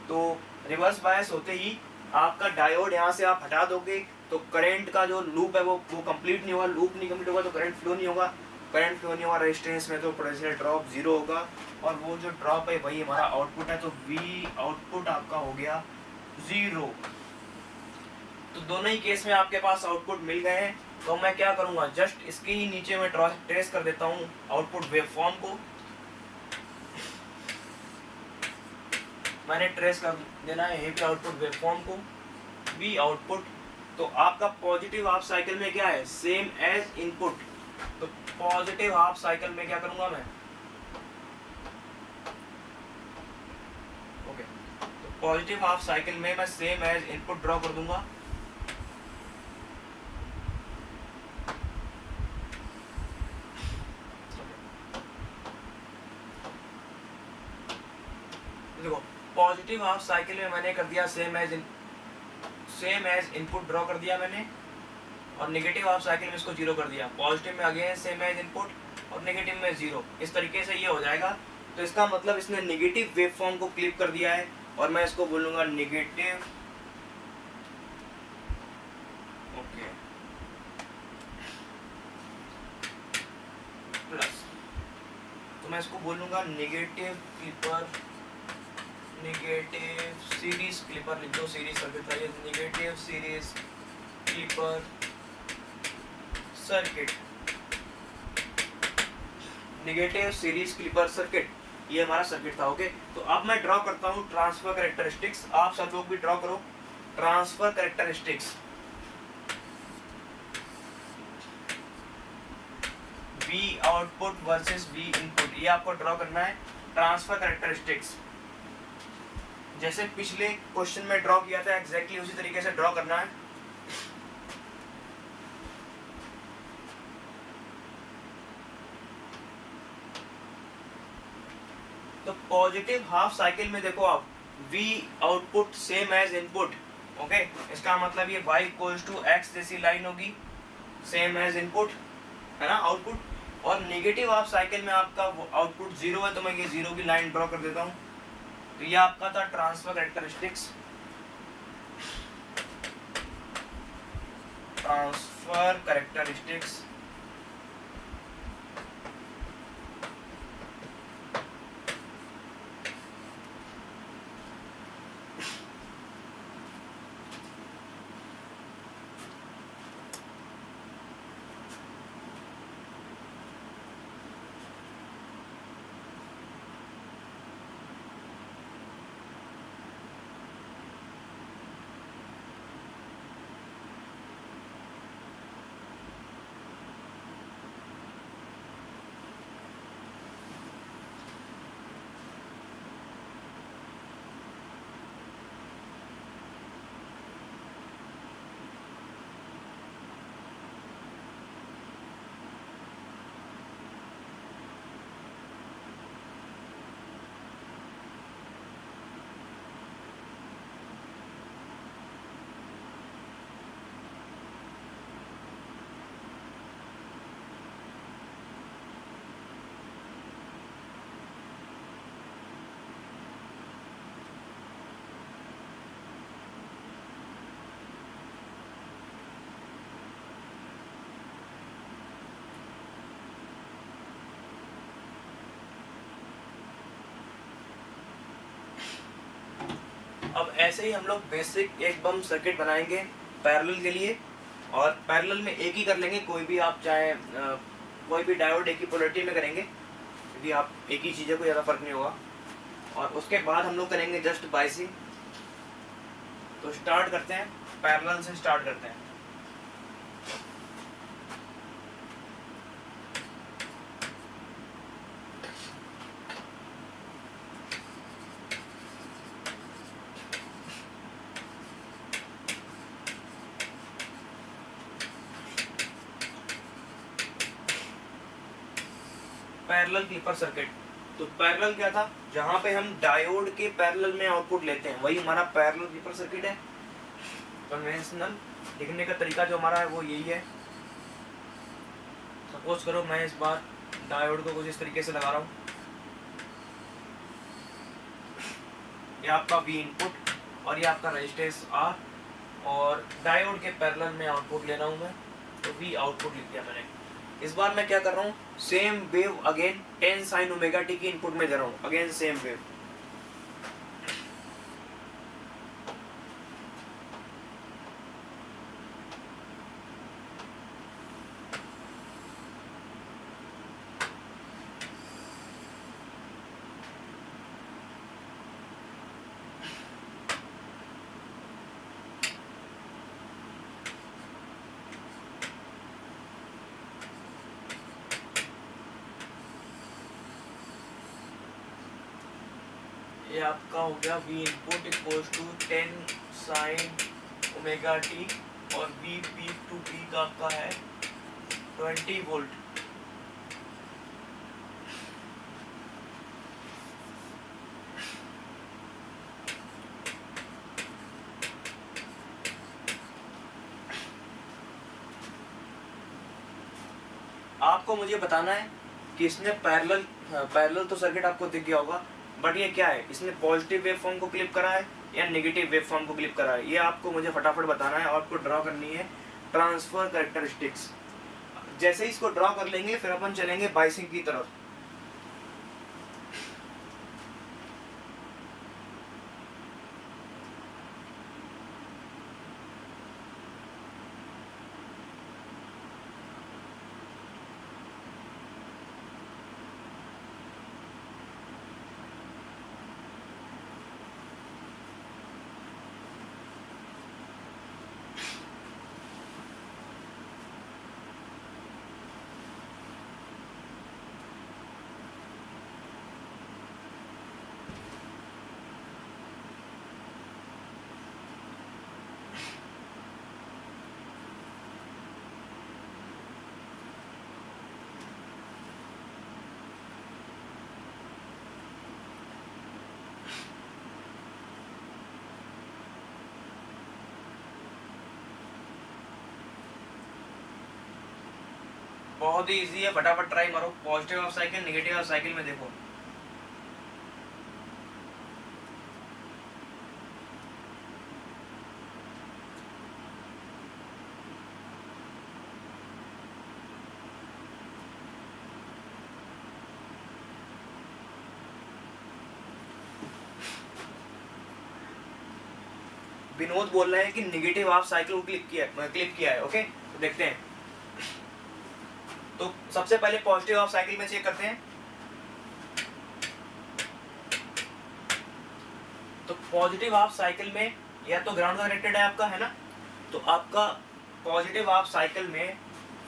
तो रिवर्स बायस होते ही आपका डायोड यहाँ से आप हटा दोगे तो करंट का जो लूप है वो कंप्लीट नहीं होगा। लूप नहीं कंप्लीट होगा तो करंट फ्लो नहीं होगा, करंट फ्लो नहीं होगा रेजिस्टेंस में, तो पोटेंशियल ड्रॉप 0 होगा, और वो जो ड्रॉप है वही हमारा आउटपुट है। तो V आउटपुट आपका हो गया 0। तो दोनों ही केस में आपके पास आउटपुट मिल गए हैं। तो मैं क्या करूंगा, जस्ट इसके ही नीचे मैं ट्रेस कर देता हूँ आउटपुट वेवफॉर्म को। मैंने ट्रेस कर देना है यहीं पे आउटपुट वेवफॉर्म को, V आउटपुट। तो आपका पॉजिटिव हाफ साइकिल में क्या है, सेम एज इनपुट, तो पॉजिटिव हाफ साइकिल में क्या करूंगा मैं, ओके, तो पॉजिटिव हाफ साइकिल में मैं सेम एज इनपुट ड्रॉ कर दूंगा। देखो पॉजिटिव हाफ साइकिल में मैंने कर दिया सेम एज इनपुट ड्रॉ कर दिया मैंने, और नेगेटिव हाफ साइकिल में इसको जीरो कर दिया। पॉजिटिव में अगेन सेम एज इनपुट और नेगेटिव में जीरो। इस तरीके से ये हो जाएगा। तो इसका मतलब इसने नेगेटिव वेव फॉर्म को क्लिप कर दिया है, और मैं इसको बोलूंगा नेगेटिव, ओके, प्लस, तो मैं इसको बोलूंगा negative clipper, negative series clipper लिख दो, सीरीज सर्किट चाहिए, negative series clipper circuit, negative series clipper circuit, ये हमारा सर्किट था। ओके, तो अब मैं ड्रॉ करता हूँ ट्रांसफर कैरेक्टरिस्टिक्स। आप सब लोग भी ड्रॉ करो transfer characteristics. V output versus V input, ये आपको ड्रॉ करना है ट्रांसफर कैरेक्टरिस्टिक्स। जैसे पिछले क्वेश्चन में ड्रॉ किया था एग्जैक्टली उसी तरीके से ड्रॉ करना है। तो पॉजिटिव हाफ साइकिल में देखो आप V output same as input, okay, इसका मतलब ये y इक्वल्स टू x जैसी लाइन होगी, सेम एज इनपुट है ना आउटपुट। और नेगेटिव हाफ साइकिल में आपका आउटपुट जीरो है, तो मैं ये जीरो की लाइन ड्रॉ कर देता हूँ। तो ये आपका था ट्रांसफर कैरेक्टरिस्टिक्स, ट्रांसफर कैरेक्टरिस्टिक्स। अब ऐसे ही हम लोग बेसिक एक बम सर्किट बनाएंगे पैरेलल के लिए, और पैरेलल में एक ही कर लेंगे। कोई भी आप चाहे कोई भी डायोड एक ही पोलरिटी में करेंगे, क्योंकि आप एक ही चीज़ें को ज़्यादा फर्क नहीं होगा। और उसके बाद हम लोग करेंगे जस्ट बाइसिंग। तो स्टार्ट करते हैं, पैरेलल से स्टार्ट करते हैं। Parallel clipper circuit. तो पैरेलल क्या था, जहां पे हम डायोड के पैरेलल में आउटपुट लेते हैं, वही हमारा पैरेलल क्लिपर सर्किट है। कन्वेंशनल लिखने का तरीका जो हमारा है वो यही है। सपोज करो मैं इस बार डायोड को कुछ इस तरीके से लगा रहा हूँ, ये आपका V इनपुट और ये आपका रेजिस्टेंस R, और डायोड के पैरेलल में आउटपुट ले रहा हूँ मैं, तो V आउटपुट लिख दिया मैंने। इस बार मैं क्या कर रहा हूँ, same wave again 10 sin omega t की इनपुट में दे रहा हूँ, अगेन सेम वेव। ये आपका हो गया v input equals to 10 sin omega t और v पीक टू पीक का आपका है 20 वोल्ट। आपको मुझे बताना है कि इसमें पैरेलल तो सर्किट आपको दिख गया होगा, बट ये क्या है, इसने पॉजिटिव वेव फॉर्म को क्लिप करा है या नेगेटिव वेव फॉर्म को क्लिप करा है, ये आपको मुझे फटाफट बताना है और आपको ड्रॉ करनी है ट्रांसफर कैरेक्टरिस्टिक्स। जैसे ही इसको ड्रॉ कर लेंगे फिर अपन चलेंगे बाइसिंग की तरफ। बहुत ही इजी है, फटाफट ट्राई मारो। Positive half cycle, negative half cycle में देखो। विनोद बोल रहे हैं कि नेगेटिव हाफ साइकिल को क्लिक किया है। ओके, तो देखते हैं। तो सबसे पहले पॉजिटिव हाफ साइकिल में चेक करते हैं। तो पॉजिटिव हाफ साइकिल में या तो ग्राउंड कनेक्टेड है आपका, है ना, तो आपका पॉजिटिव हाफ साइकिल में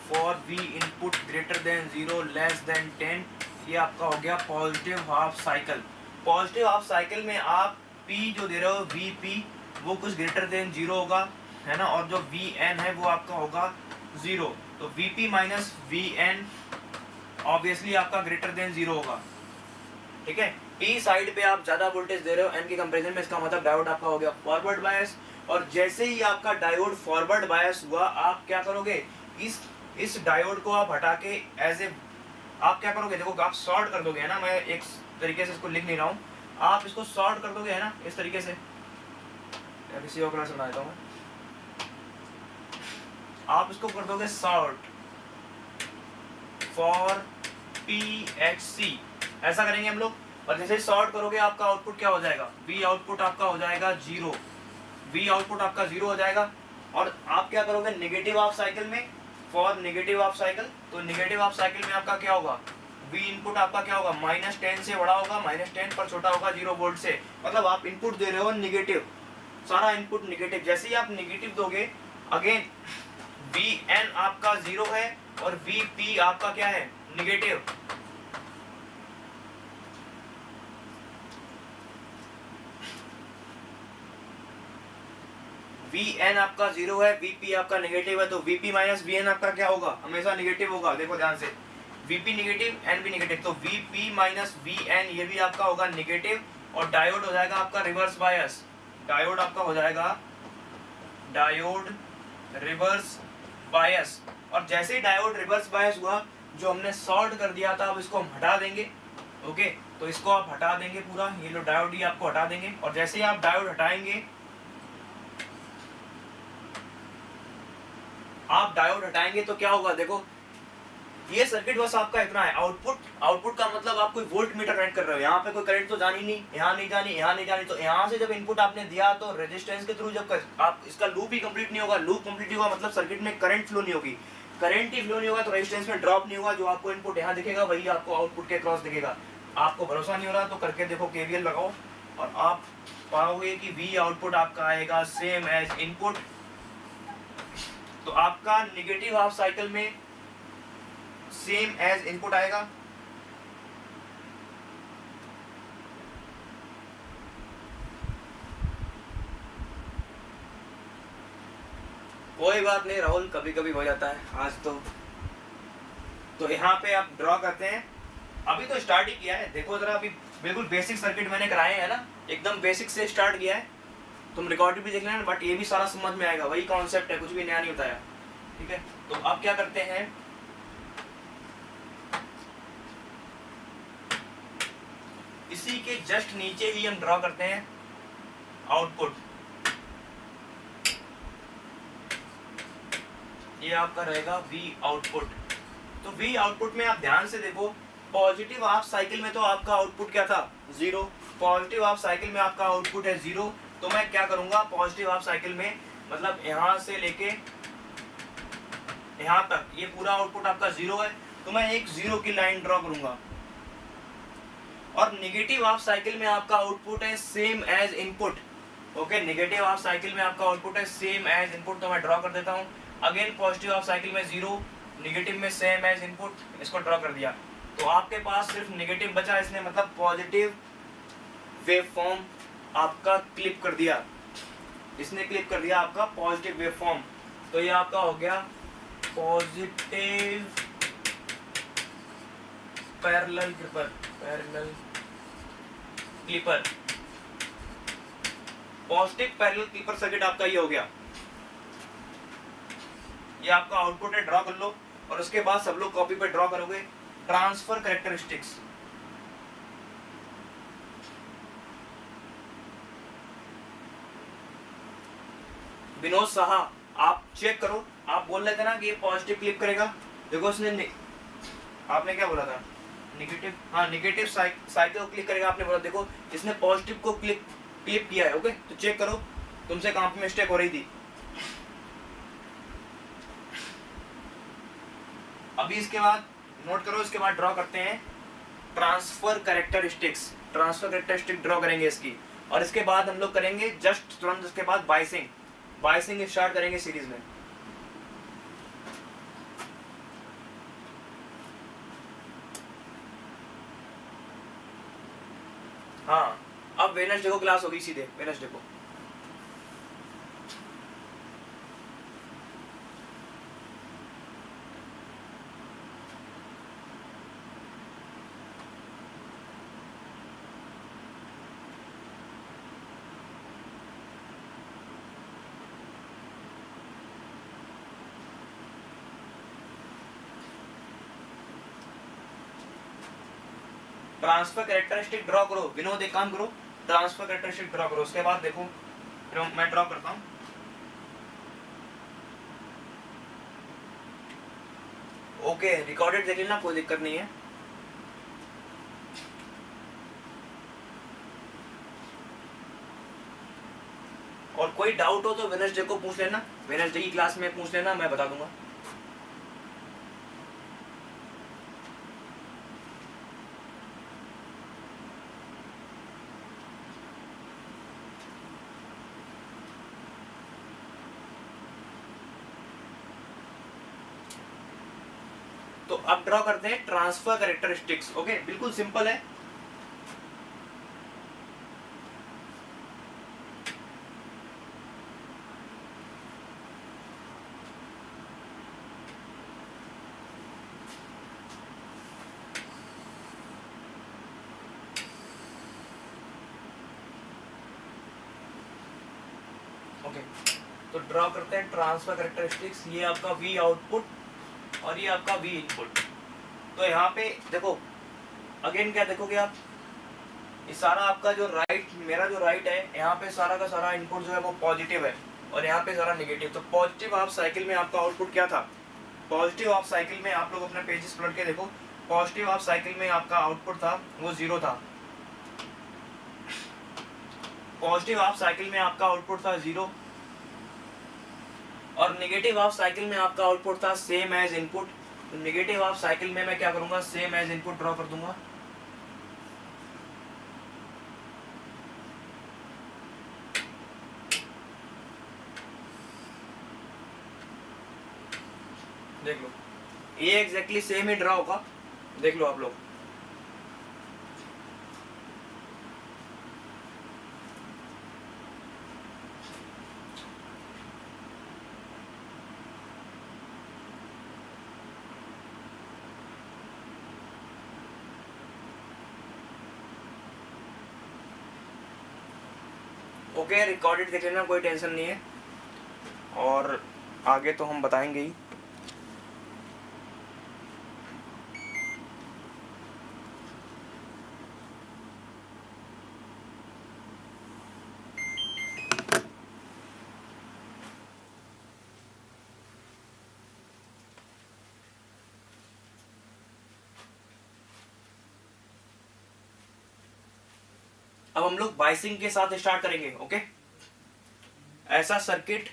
for we input greater than 0 less than 10, ये आपका हो गया positive half cycle. Positive half cycle में आप पी जो दे रहे हो वी पी वो कुछ ग्रेटर देन 0 होगा, है ना, और जो वी एन है वो आपका होगा 0। तो V P minus V N obviously आपका ग्रेटर देन 0 होगा। ठीक है, पी साइड पे आप ज्यादा वोल्टेज दे रहे हो एन के कंपैरिजन में, इसका मतलब डायोड आपका हो गया फॉरवर्ड बायस। और जैसे ही आपका डायोड फॉरवर्ड बायस हुआ, आप क्या करोगे, इस डायोड को आप हटा के एज ए आप क्या करोगे, देखो आप शॉर्ट कर दोगे, है ना, मैं एक तरीके से इसको लिख नहीं रहा हूँ, आप इसको शॉर्ट कर दोगे, है ना, इस तरीके से। किसी और क्लास सुना देता हूँ मैं। आप इसको कर दोगे short for P H C, ऐसा करेंगे हम लोग। और जैसे शॉर्ट करोगे आपका आउटपुट क्या हो जाएगा, वी आउटपुट आपका हो जाएगा 0, वी आउटपुट आपका 0 हो जाएगा। और आप क्या करोगे नेगेटिव हाफ साइकिल में, फॉर नेगेटिव हाफ साइकिल, तो नेगेटिव हाफ साइकिल में आपका क्या होगा, वी इनपुट आपका क्या होगा, -10 से बड़ा होगा, -10 पर छोटा होगा 0 वोल्ट से। मतलब आप इनपुट दे रहे हो नेगेटिव, सारा इनपुट नेगेटिव। जैसे ही आप नेगेटिव दोगे, अगेन वी एन आपका 0 है और वी पी आपका क्या है, नेगेटिव। वी एन आपका 0 है, वी पी आपका नेगेटिव है, तो V P minus V N आपका क्या होगा, हमेशा नेगेटिव होगा। देखो ध्यान से, वी पी नेगेटिव, एन भी नेगेटिव, तो V P minus V N ये भी आपका होगा नेगेटिव। और डायोड हो जाएगा आपका रिवर्स बायस, डायोड आपका हो जाएगा डायोड रिवर्स बायस। और जैसे ही डायोड रिवर्स बायस हुआ, जो हमने शॉर्ट कर दिया था, अब इसको हम हटा देंगे। ओके, तो इसको आप हटा देंगे पूरा, ये लो डायोड ही आपको हटा देंगे। और जैसे ही आप डायोड हटाएंगे, आप डायोड हटाएंगे तो क्या होगा, देखो ये सर्किट बस आपका इतना है। आउटपुट का मतलब आप कोई वोल्ट मीटर कनेक्ट कर रहे हो, यहाँ पे कोई करंट तो जानी नहीं, यहाँ नहीं जानी, यहाँ नहीं जानी। तो यहाँ से जब इनपुट आपने दिया तो रेजिस्टेंस के थ्रू जब आप इसका लूप ही कंप्लीट नहीं होगा, लूप कंप्लीट नहीं होगा मतलब सर्किट में करंट फ्लो नहीं होगी, करंट ही फ्लो नहीं होगा तो रेजिस्टेंस में ड्रॉप नहीं होगा। जो आपको इनपुट यहाँ दिखेगा वही आपको आउटपुट के क्रॉस दिखेगा। आपको भरोसा नहीं हो रहा तो करके देखो, केवीएल लगाओ और आप पाओगे कि वी आउटपुट आपका आएगा सेम एज इनपुट। तो आपका नेगेटिव हाफ साइकिल में सेम एज इनपुट आएगा। कोई बात नहीं राहुल, कभी कभी हो जाता है। आज तो यहाँ पे आप ड्रॉ करते हैं। अभी तो स्टार्ट ही किया है, देखो जरा, अभी बिल्कुल बेसिक सर्किट मैंने कराए हैं ना, एकदम बेसिक से स्टार्ट किया है। तुम रिकॉर्ड भी देख लेना, बट ये भी सारा समझ में आएगा, वही कॉन्सेप्ट है, कुछ भी नया नहीं बताया। ठीक है, तो अब क्या करते हैं, इसी के जस्ट नीचे ही हम ड्रॉ करते हैं आउटपुट। ये आपका रहेगा V आउटपुट। तो V आउटपुट में आप ध्यान से देखो, पॉजिटिव हाफ साइकिल में तो आपका आउटपुट क्या था, 0। पॉजिटिव हाफ साइकिल में आपका आउटपुट है 0। तो मैं क्या करूंगा, पॉजिटिव हाफ साइकिल में मतलब यहां से लेके यहां तक ये पूरा आउटपुट आपका 0 है, तो मैं एक 0 की लाइन ड्रॉ करूंगा। और निगेटिव हाफ साइकिल में आपका आउटपुट है same as input. Okay, negative half cycle में आपका आउटपुट है सेम एज इनपुट, तो मैं ड्रॉ कर देता हूँ। अगेन पॉजिटिव हाफ साइकिल में 0, निगेटिव में सेम एज इनपुट, इसको ड्रॉ कर दिया। तो आपके पास सिर्फ निगेटिव बचा, इसने मतलब पॉजिटिव वेव फॉर्म आपका क्लिप कर दिया, इसने क्लिप कर दिया आपका पॉजिटिव वेव फॉर्म। तो ये आपका हो गया positive parallel clipper. Positive parallel clipper circuit आपका ये हो गया। ये आपका आउटपुट है, ड्रॉ कर लो। और उसके बाद सब लोग कॉपी पे ड्रॉ करोगे ट्रांसफर कैरेक्टरिस्टिक्स। विनोद साहा, आप चेक करो, आप बोल रहे थे ना कि ये पॉजिटिव क्लिप करेगा, देखो उसने आपने क्या बोला था, नेगेटिव, हाँ नेगेटिव साइकिल को क्लिक करेगा आपने बोला, देखो इसने पॉजिटिव को क्लिप किया है। ओके, तो चेक करो तुमसे कहां पे मिस्टेक हो रही थी। अभी इसके बाद नोट करो, इसके बाद ड्रॉ करते हैं transfer characteristics. Transfer characteristic draw करेंगे इसकी, और इसके बाद हम लोग करेंगे जस्ट तुरंत उसके बाद बाइसिंग स्टार्ट करेंगे सीरीज में। हाँ, अब वेडनेसडे को क्लास होगी, सीधे वेडनेसडे को। ट्रांसफर कैरेक्टरिस्टिक ड्रॉ करो, विनोद एक काम करो, ट्रांसफर कैरेक्टरिस्टिक ड्रॉ करो। उसके बाद देखो मैं ड्रॉ करता हूँ। ओके, रिकॉर्डेड देख लेना, कोई दिक्कत नहीं है। और कोई डाउट हो तो वेडनेसडे को पूछ लेना, वेडनेसडे की क्लास में पूछ लेना, मैं बता दूंगा। तो अब ड्रॉ करते हैं ट्रांसफर कैरेक्टरिस्टिक्स। ओके, बिल्कुल सिंपल है। ओके, तो ड्रॉ करते हैं ट्रांसफर कैरेक्टरिस्टिक्स। ये आपका V आउटपुट और ये आपका V इनपुट। तो यहाँ पे देखो, अगेन क्या देखोगे आप, ये सारा आपका जो राइट, मेरा जो राइट है, यहाँ पे सारा का सारा इनपुट जो है वो पॉजिटिव है, और यहाँ पे सारा नेगेटिव। तो पॉजिटिव हाफ साइकिल में आपका आउटपुट क्या था, पॉजिटिव हाफ साइकिल में आप लोग अपने पेजेस पलट के देखो, पॉजिटिव हाफ साइकिल में आपका आउटपुट था वो 0 था। पॉजिटिव हाफ साइकिल में आपका आउटपुट था 0, और नेगेटिव हाफ साइकिल में आपका आउटपुट था सेम एज इनपुट। तो नेगेटिव हाफ साइकिल में मैं क्या करूंगा, सेम एज इनपुट ड्रॉ कर दूंगा। देख लो, ये एग्जैक्टली सेम ही ड्रॉ होगा, देख लो आप लोग। ओके, रिकॉर्डेड देख लेना, कोई टेंशन नहीं है, और आगे तो हम बताएंगे ही। अब हम लोग बाइसिंग के साथ स्टार्ट करेंगे। ओके, ऐसा सर्किट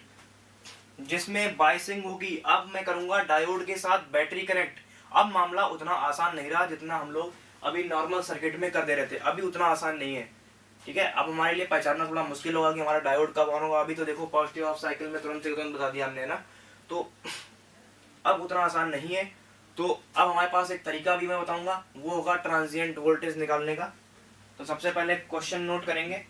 जिसमें बाइसिंग होगी। अब मैं करूंगा डायोड के साथ बैटरी कनेक्ट। अब मामला उतना आसान नहीं रहा जितना हम लोग अभी नॉर्मल सर्किट में कर दे रहे थे, अभी उतना आसान नहीं है। ठीक है, अब हमारे लिए पहचानना थोड़ा मुश्किल होगा कि हमारा डायोड कब ऑन होगा। अभी तो देखो पॉजिटिव ऑफ साइकिल में तुरंत से तुरंत बता दिया हमने ना, तो अब उतना आसान नहीं है। तो अब हमारे पास एक तरीका भी मैं बताऊंगा, वो होगा ट्रांजिएंट वोल्टेज निकालने का। तो सबसे पहले क्वेश्चन नोट करेंगे।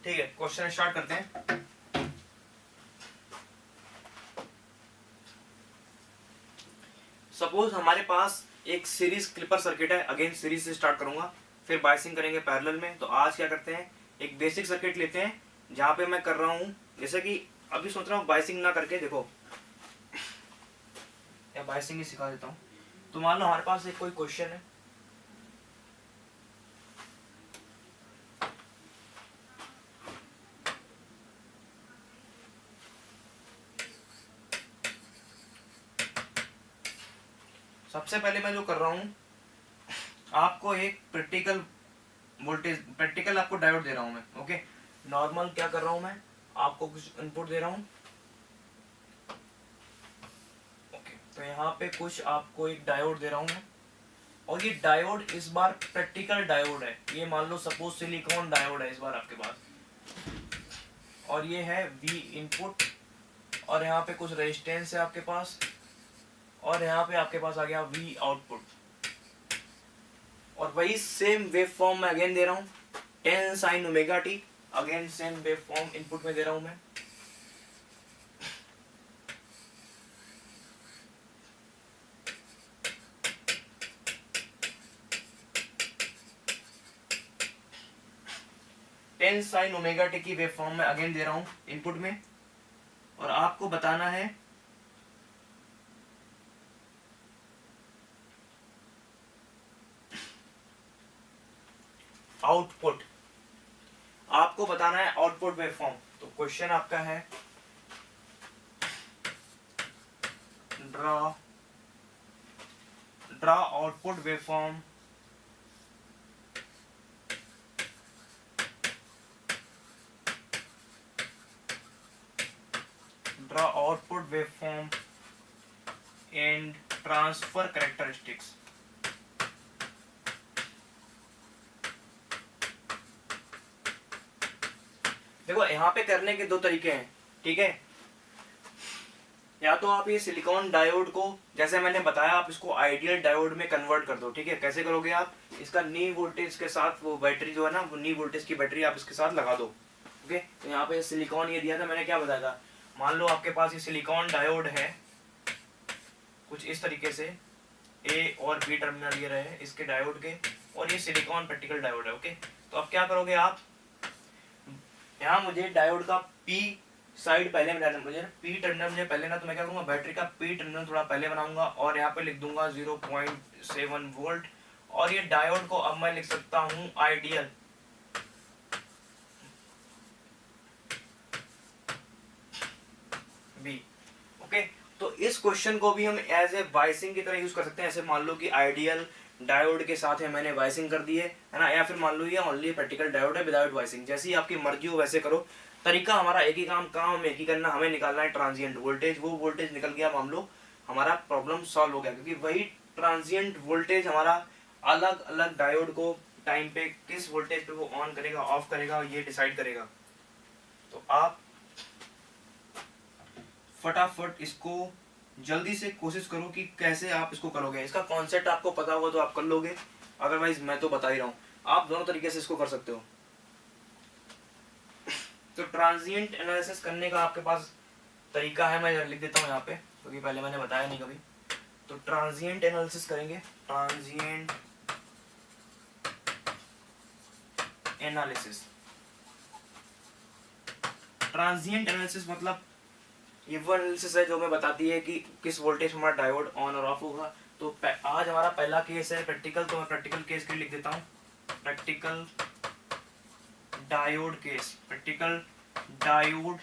ठीक है, क्वेश्चन स्टार्ट करते हैं। सपोज हमारे पास एक सीरीज क्लिपर सर्किट है। अगेन सीरीज से स्टार्ट करूंगा, फिर बाइसिंग करेंगे पैरेलल में। तो आज क्या करते हैं, एक बेसिक सर्किट लेते हैं जहां पे मैं कर रहा हूं, जैसे कि अभी सोच रहा हूँ बाइसिंग ना करके, देखो या बाइसिंग ही सिखा देता हूँ। तो मान लो हमारे पास एक कोई क्वेश्चन है, सबसे पहले मैं जो कर रहा हूँ, आपको एक प्रैक्टिकल वोल्टेज, प्रैक्टिकल आपको डायोड दे रहा हूँ मैं। ओके, नॉर्मल क्या कर रहा हूँ मैं, आपको कुछ इनपुट दे रहा हूँ। ओके, तो यहाँ पे कुछ आपको एक डायोड दे रहा हूँ मैं, और ये डायोड इस बार प्रैक्टिकल डायोड है। ये मान लो सपोज सिलिकॉन डायोड है इस बार आपके पास, और ये है V इनपुट, और यहाँ पे कुछ रेजिस्टेंस है आपके पास, और यहाँ पे आपके पास आ गया V आउटपुट। और वही सेम वेव फॉर्म में अगेन दे रहा हूँ, tan sin omega t। Again same wave form input में दे रहा हूँ मैं। tan sin ओमेगा t की वेव फॉर्म में अगेन दे रहा हूँ इनपुट में, और आपको बताना है आउटपुट, आपको बताना है आउटपुट वेवफॉर्म। तो क्वेश्चन आपका है draw output waveform and transfer characteristics. देखो यहाँ पे करने के दो तरीके हैं, ठीक है। या तो आप ये सिलिकॉन डायोड को, जैसे मैंने बताया, आप इसको आइडियल डायोड में कन्वर्ट कर दो। ठीक है, कैसे करोगे आप, इसका नी वोल्टेज के साथ वो बैटरी जो है ना, वो नी वोल्टेज की बैटरी आप इसके साथ लगा दो। ओके, तो यहाँ पे सिलिकॉन ये दिया था, मैंने क्या बताया था, मान लो आपके पास ये सिलिकॉन डायोड है कुछ इस तरीके से, ए और बी टर्मिनल ये रहे इसके डायोड के, और ये सिलिकॉन प्रैक्टिकल डायोड है। ओके, तो अब क्या करोगे आप, यहाँ मुझे डायोड का पी साइड पहले बनाना, मुझे पी टर्मिनल मुझे पहले ना, तो मैं क्या करूँगा बैटरी का पी टर्मिनल थोड़ा पहले बनाऊंगा और यहाँ पे लिख दूंगा 0.7 वोल्ट, और ये डायोड को अब मैं लिख सकता हूँ आइडियल, बी। ओके, तो इस क्वेश्चन को भी हम एज ए वाइसिंग की तरह यूज कर सकते हैं। ऐसे मान लो कि आइडियल डायोड के साथ है मैंने वाइसिंग कर दी है ना, या फिर मान लो ये ओनली प्रैक्टिकल डायोड है विदाउट वाइसिंग, जैसी आपकी मर्जी हो वैसे करो। तरीका हमारा एक ही, काम एक ही करना, हमें निकालना है ट्रांजिएंट वोल्टेज। वो वोल्टेज निकल गया मान लो, हमारा प्रॉब्लम सॉल्व हो गया, क्योंकि वही ट्रांजिएंट वोल्टेज हमारा अलग अलग डायोड को टाइम पे किस वोल्टेज पे वो ऑन करेगा ऑफ करेगा ये डिसाइड करेगा। तो आप फटाफट इसको जल्दी से कोशिश करो कि कैसे आप इसको करोगे। इसका कॉन्सेप्ट आपको पता होगा तो आप कर लोगे, अदरवाइज मैं तो बता ही रहा हूँ, आप दोनों तरीके से इसको कर सकते हो। तो ट्रांजिएंट एनालिसिस करने का आपके पास तरीका है, मैं लिख देता हूँ यहाँ पे क्योंकि पहले मैंने बताया नहीं कभी। तो ट्रांजिएंट एनालिसिस करेंगे, ट्रांजिएंट एनालिसिस। ट्रांजिएंट एनालिसिस मतलब ये वो एनालिसिस है जो हमें बताती है कि किस वोल्टेज हमारा डायोड ऑन और ऑफ होगा। तो आज हमारा पहला केस है प्रैक्टिकल, तो मैं प्रैक्टिकल केस के लिए लिख देता हूँ practical diode case, practical diode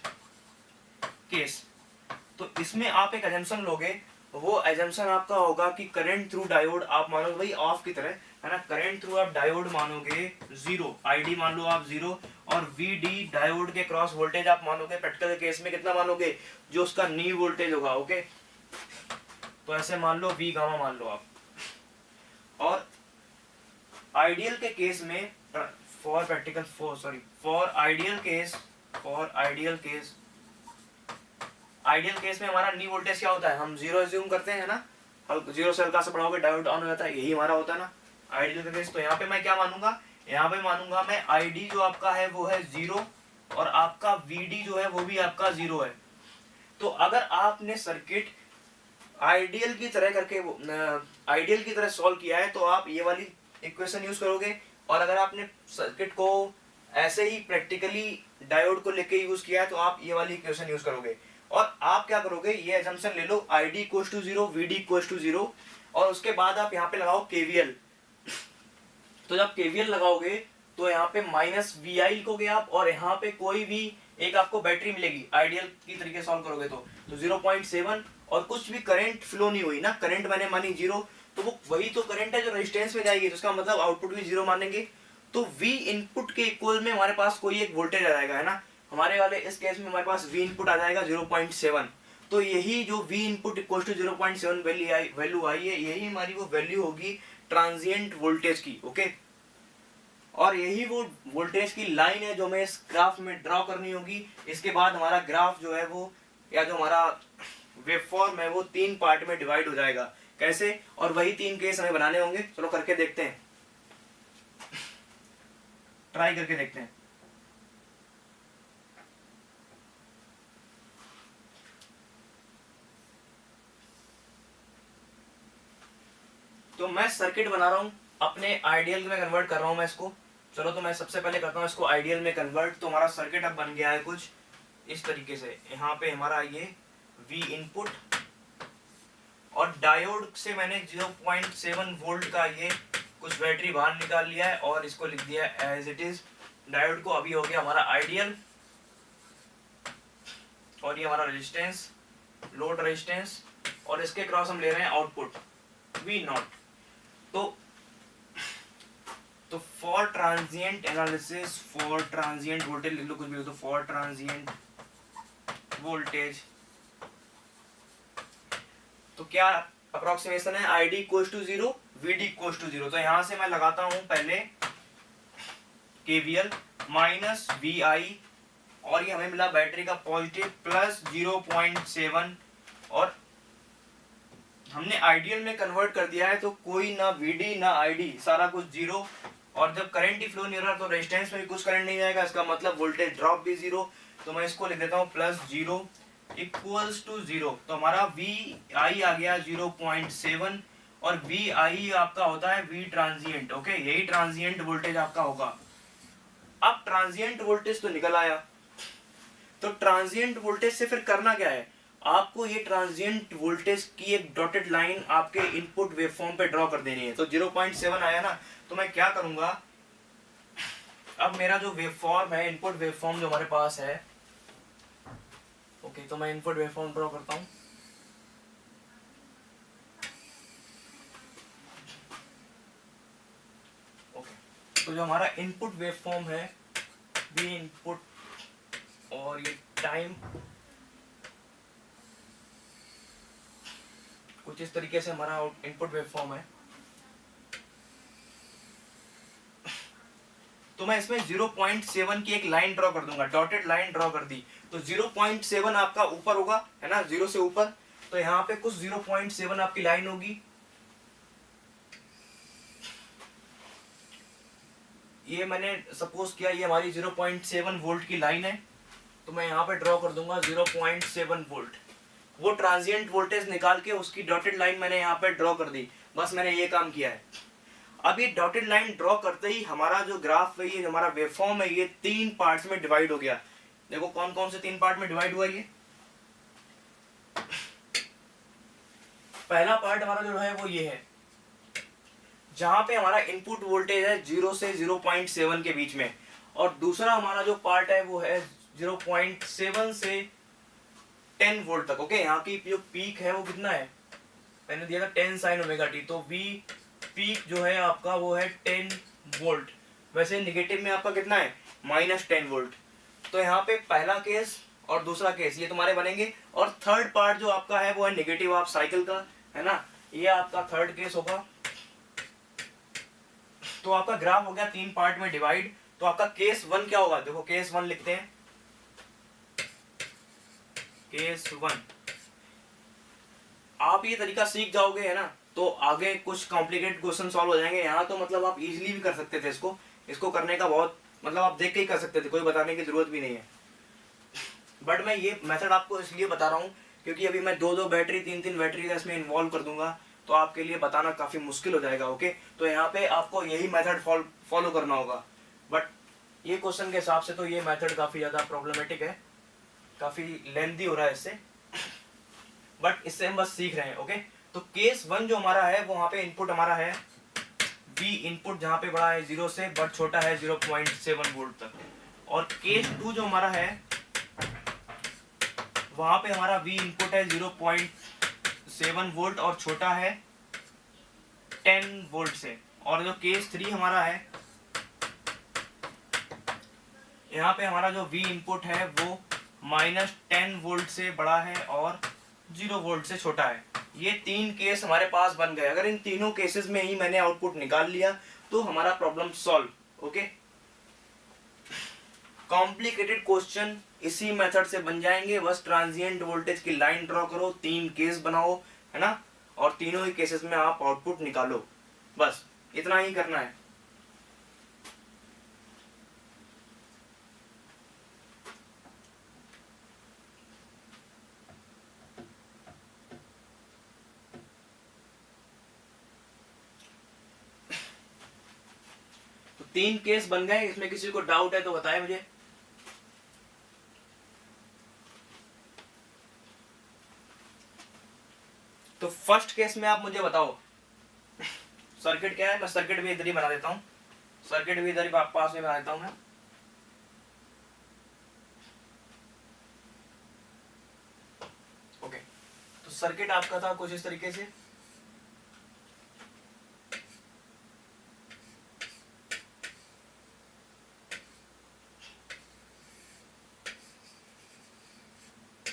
case. तो इसमें आप एक एजम्पशन लोगे, वो एजम्पशन आपका होगा कि करंट थ्रू डायोड आप मानोगे भाई ऑफ की तरह है ना, करंट थ्रू आप डायोड मानोगे 0, आईडी मान लो आप 0, और वीडी डायोड के क्रॉस वोल्टेज आप मानोगे प्रैक्टिकल केस में कितना मानोगे, जो उसका नी वोल्टेज होगा। ओके, तो ऐसे मान लो वी गामा मान लो आप। और आइडियल के केस में for practical for ideal case में हमारा नी वोल्टेज क्या होता है, हम 0 एज्यूम करते हैं ना, 0 से हल्का सा बढ़ाओगे डायोड ऑन हो जाता है, यही हमारा होता है ना आइडियल का केस। तो यहाँ पे मैं क्या मानूंगा, यहाँ पे मानूंगा मैं आईडी जो आपका है वो है 0, और आपका वीडी जो है वो भी आपका 0 है। तो अगर आपने सर्किट आइडियल की तरह करके आइडियल की तरह सॉल्व किया है तो आप ये वाली इक्वेशन यूज करोगे, और अगर आपने सर्किट को ऐसे ही प्रैक्टिकली डायोड को लेके यूज किया है तो आप ये वाली इक्वेशन यूज करोगे। और आप क्या करोगे, ये एजम्पशन ले लो ID equals to 0, VD equals to 0, और उसके बाद आप यहाँ पे लगाओ KVL। तो जब KVL लगाओगे तो यहाँ पे -VI लिखोगे आप, और यहाँ पे कोई भी एक आपको बैटरी मिलेगी आइडियल की तरीके सॉल्व करोगे तो 0.7, और कुछ भी करंट फ्लो नहीं हुई ना, करंट मैंने मानी 0, तो वो वही तो करंट है जो रेजिस्टेंस में जाएगी, तो उसका मतलब आउटपुट भी 0 मानेंगे। तो V इनपुट के इक्वल में हमारे पास कोई एक वोल्टेज आ जाएगा है ना, हमारे वाले इस केस में हमारे पास V इनपुट आ जाएगा 0.7। तो यही जो V input equal to 0.7 value आई है, यही हमारी वो वैल्यू होगी ट्रांजिएंट वोल्टेज की। ओके, और यही वो वोल्टेज की लाइन है जो हमें इस ग्राफ में ड्रॉ करनी होगी। इसके बाद हमारा ग्राफ जो है वो, या जो हमारा वेवफॉर्म है वो 3 पार्ट में डिवाइड हो जाएगा। कैसे, और वही 3 केस हमें बनाने होंगे। चलो करके देखते हैं, ट्राई करके देखते हैं। तो मैं सर्किट बना रहा हूं, अपने आइडियल में कन्वर्ट कर रहा हूं मैं इसको। चलो तो मैं सबसे पहले करता हूं इसको आइडियल में कन्वर्ट। तो हमारा सर्किट अब बन गया है कुछ इस तरीके से, यहाँ पे हमारा ये V इनपुट, और डायोड से मैंने 0.7 वोल्ट का ये कुछ बैटरी बाहर निकाल लिया है और इसको लिख दिया एज इट इज। डायोड को अभी हो गया हमारा आइडियल, और ये हमारा रेजिस्टेंस, लोड रेजिस्टेंस, और इसके क्रॉस हम ले रहे हैं आउटपुट V नॉट। तो for transient analysis, for transient voltage लिख लो कुछ भी हो, तो फॉर ट्रांजिएंट वोल्टेज, तो क्या अप्रोक्सीमेशन है, ID equals to 0, VD equals to 0। तो यहां से मैं लगाता हूं पहले KVL -VI, और ये हमें मिला बैटरी का पॉजिटिव प्लस 0.7, और हमने आइडियल में कन्वर्ट कर दिया है तो कोई ना VD ना ID, सारा कुछ 0। और जब करंट ही फ्लो नहीं हो रहा तो रेजिस्टेंस में भी कुछ करंट नहीं जाएगा, इसका मतलब वोल्टेज ड्रॉप भी 0। तो मैं इसको लिख देता हूँ +0, इक्वल्स टू 0, तो हमारा वी आई आ गया 0.7 और वी आई आपका होता है वी ट्रांजिएंट। ओके, यही ट्रांजिएंट वोल्टेज आपका होगा। अब ट्रांजिएंट वोल्टेज तो निकल आया, तो ट्रांजिएंट वोल्टेज से फिर करना क्या है, आपको ये ट्रांजिएंट वोल्टेज की एक डॉटेड लाइन आपके इनपुट वेवफॉर्म पे ड्रॉ कर देनी है। तो 0.7 आया ना, तो मैं क्या करूंगा, अब मेरा जो वेवफॉर्म है, इनपुट वेवफॉर्म जो हमारे पास है, ओके, तो मैं इनपुट वेवफॉर्म ड्रॉ करता हूं। ओके, तो जो हमारा इनपुट वेवफॉर्म है, वी इनपुट, और ये टाइम कुछ इस तरीके से हमारा इनपुट वेवफॉर्म है। तो मैं इसमें 0.7 की एक लाइन ड्रॉ कर दूंगा, डॉटेड लाइन ड्रॉ कर दी, तो 0.7 आपका ऊपर होगा, है ना, 0 से ऊपर, तो यहाँ पे कुछ 0.7 आपकी लाइन होगी। ये मैंने सपोज किया ये हमारी 0.7 वोल्ट की लाइन है, तो मैं यहाँ पे ड्रॉ कर दूंगा 0.7 वोल्ट। वो ट्रांजिएंट वोल्टेज निकाल के उसकी डॉटेड लाइन मैंने यहाँ पे ड्रॉ कर दी, बस मैंने ये काम किया है। अब ये डॉटेड लाइन ड्रॉ करते ही हमारा जो ग्राफ है, ये हमारा वेवफॉर्म है, ये 3 पार्ट्स में डिवाइड हो गया। देखो कौन कौन से 3 पार्ट में डिवाइड हुआ ये। पहला पार्ट हमारा जो है वो ये है, जहां पे हमारा इनपुट वोल्टेज है 0 से 0.7 के बीच में, और दूसरा हमारा जो पार्ट है वो है 0.7 से 10 वोल्ट तक। ओके, यहाँ की जो पीक है वो कितना है, मैंने दिया था 10 sin ओमेगा टी, तो वी पीक जो है आपका वो है 10 वोल्ट। वैसे नेगेटिव में आपका कितना है, -10 वोल्ट। तो यहाँ पे पहला केस और दूसरा केस ये तुम्हारे बनेंगे, और थर्ड पार्ट जो आपका है वो है नेगेटिव ऑफ साइकिल का, है ना, ये आपका थर्ड केस होगा। तो आपका ग्राफ हो गया 3 पार्ट में डिवाइड। तो आपका केस 1 क्या होगा, देखो केस 1 लिखते हैं, केस 1। आप ये तरीका सीख जाओगे, है ना, तो आगे कुछ कॉम्प्लिकेटेड क्वेश्चन सॉल्व हो जाएंगे। यहाँ तो मतलब आप इजीली भी कर सकते थे इसको करने का बहुत मतलब आप देख के ही कर सकते थे, कोई बताने की जरूरत भी नहीं है। बट मैं ये मेथड आपको इसलिए बता रहा हूँ क्योंकि अभी मैं 2-2 बैटरी 3-3 बैटरी का इसमें इन्वॉल्व कर दूंगा, तो आपके लिए बताना काफ़ी मुश्किल हो जाएगा। ओके, तो यहाँ पे आपको यही मेथड फॉलो करना होगा। बट ये क्वेश्चन के हिसाब से तो ये मेथड काफ़ी ज़्यादा प्रॉब्लमेटिक है, काफ़ी लेंथी हो रहा है इससे, बट इससे हम बस सीख रहे हैं। ओके, तो केस 1 जो हमारा है वो वहाँ पे इनपुट हमारा है वी इनपुट, जहाँ पे बड़ा है 0 से बट छोटा है 0.7 वोल्ट तक, और केस 2 जो हमारा है वहां पे हमारा वी इनपुट है 0.7 वोल्ट और छोटा है 10 वोल्ट से, और जो केस 3 हमारा है यहाँ पे हमारा जो वी इनपुट है वो -10 वोल्ट से बड़ा है और 0 वोल्ट से छोटा है। ये 3 केस हमारे पास बन गए। अगर इन तीनों केसेस में ही मैंने आउटपुट निकाल लिया तो हमारा problem solve. Okay, complicated question इसी मेथड से बन जाएंगे। बस ट्रांजिएंट वोल्टेज की लाइन ड्रॉ करो, 3 केस बनाओ, है ना, और तीनों ही केसेस में आप आउटपुट निकालो, बस इतना ही करना है। तो 3 केस बन गए, इसमें किसी को डाउट है तो बताएं मुझे। तो फर्स्ट केस में आप मुझे बताओ सर्किट क्या है। मैं सर्किट भी इधर ही बना देता हूँ, सर्किट भी इधर ही पास में बना देता हूँ मैं। ओके, तो सर्किट आपका था कुछ इस तरीके से।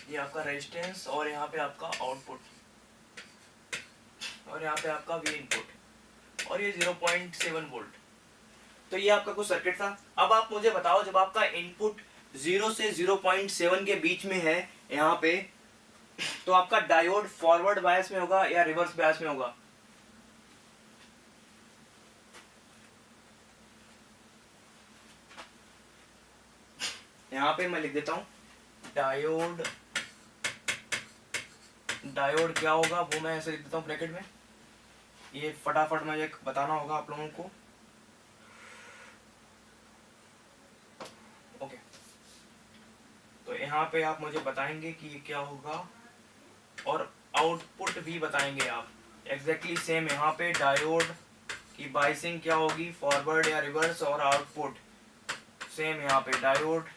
ये आपका रेजिस्टेंस और यहाँ पे आपका आउटपुट और यहाँ पे आपका वी इनपुट और ये 0.7 वोल्ट। तो ये आपका कुछ सर्किट था। अब आप मुझे बताओ, जब आपका इनपुट 0 से 0.7 के बीच में है यहाँ पे, तो आपका डायोड फॉरवर्ड बायस में होगा या रिवर्स बायस में होगा? यहाँ पे मैं लिख देता हूँ डायोड डायोड क्या होगा वो मैं ऐसे लिख देता हूँ ब्रैकेट में, ये फटाफट मुझे बताना होगा आप लोगों को। ओके, तो यहाँ पे आप मुझे बताएंगे कि ये क्या होगा और आउटपुट भी बताएंगे आप। एग्जैक्टली सेम यहाँ पे डायोड की बाइसिंग क्या होगी, फॉरवर्ड या रिवर्स, और आउटपुट सेम यहाँ पे डायोड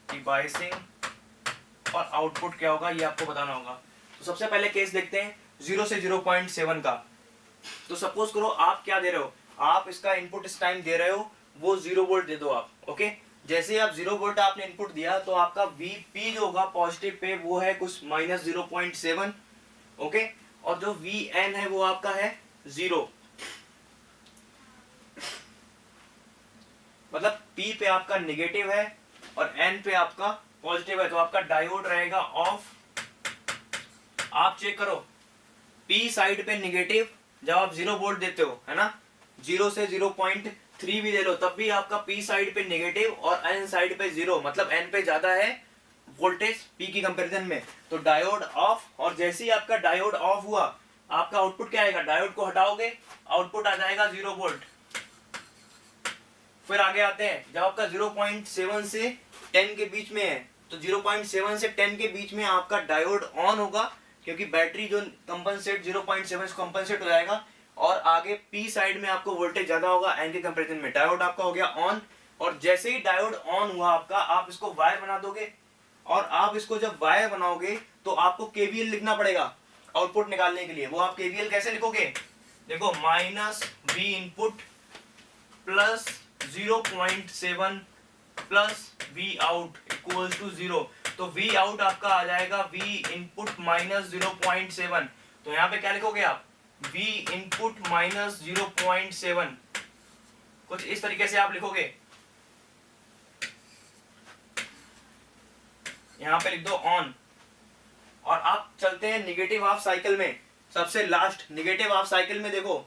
की बाइसिंग और आउटपुट क्या होगा ये आपको बताना होगा। तो सबसे पहले केस देखते हैं 0 से 0.7 का। तो सपोज करो आप क्या दे रहे हो, आप इसका इनपुट इस टाइम दे रहे हो वो 0 वोल्ट दे दो आप। ओके, जैसे ही आप 0 वोल्ट आपने इनपुट दिया तो आपका Vp जो होगा पॉजिटिव पे वो है कुछ -0.7। ओके, और जो Vn है वो आपका है 0, मतलब P पे आपका नेगेटिव है और N पे आपका पॉजिटिव है, तो आपका डायोड रहेगा ऑफ। आप चेक करो P साइड पे नेगेटिव, जब आप 0 वोल्ट देते हो है ना, 0 से 0.3 भी दे लो तब भी आपका P साइड पे नेगेटिव और N साइड पे 0, मतलब N पे ज्यादा है वोल्टेज P की कंपैरिजन में, तो डायोड ऑफ। और जैसे ही आपका डायोड ऑफ हुआ आपका आउटपुट क्या आएगा, डायोड को हटाओगे आउटपुट आ जाएगा 0 वोल्ट। फिर आगे आते हैं, जब आपका 0.7 से 10 के बीच में है तो 0.7 से 10 के बीच में आपका डायोड ऑन होगा, क्योंकि बैटरी जो कंपनसेट 0.7 कंपनसेट हो जाएगा, और आगे P साइड में आपको वोल्टेज ज्यादा होगा N के कंपैरिजन में। डायोड आपका हो गया ऑन, और जैसे ही डायोड ऑन हुआ आपका, आप इसको वायर बना दोगे, और आप इसको जब वायर बनाओगे तो आपको केवीएल लिखना पड़ेगा आउटपुट निकालने के लिए। वो आप केवीएल कैसे लिखोगे, देखो -V input plus 0.7 plus V out equals to 0। तो V आउट आपका आ जाएगा V इनपुट -0.7। तो यहाँ पे क्या लिखोगे आप, V इनपुट -0.7, कुछ इस तरीके से आप लिखोगे। यहाँ पे लिख दो ऑन, और आप चलते हैं निगेटिव हाफ साइकिल में। सबसे लास्ट निगेटिव हाफ साइकिल में देखो,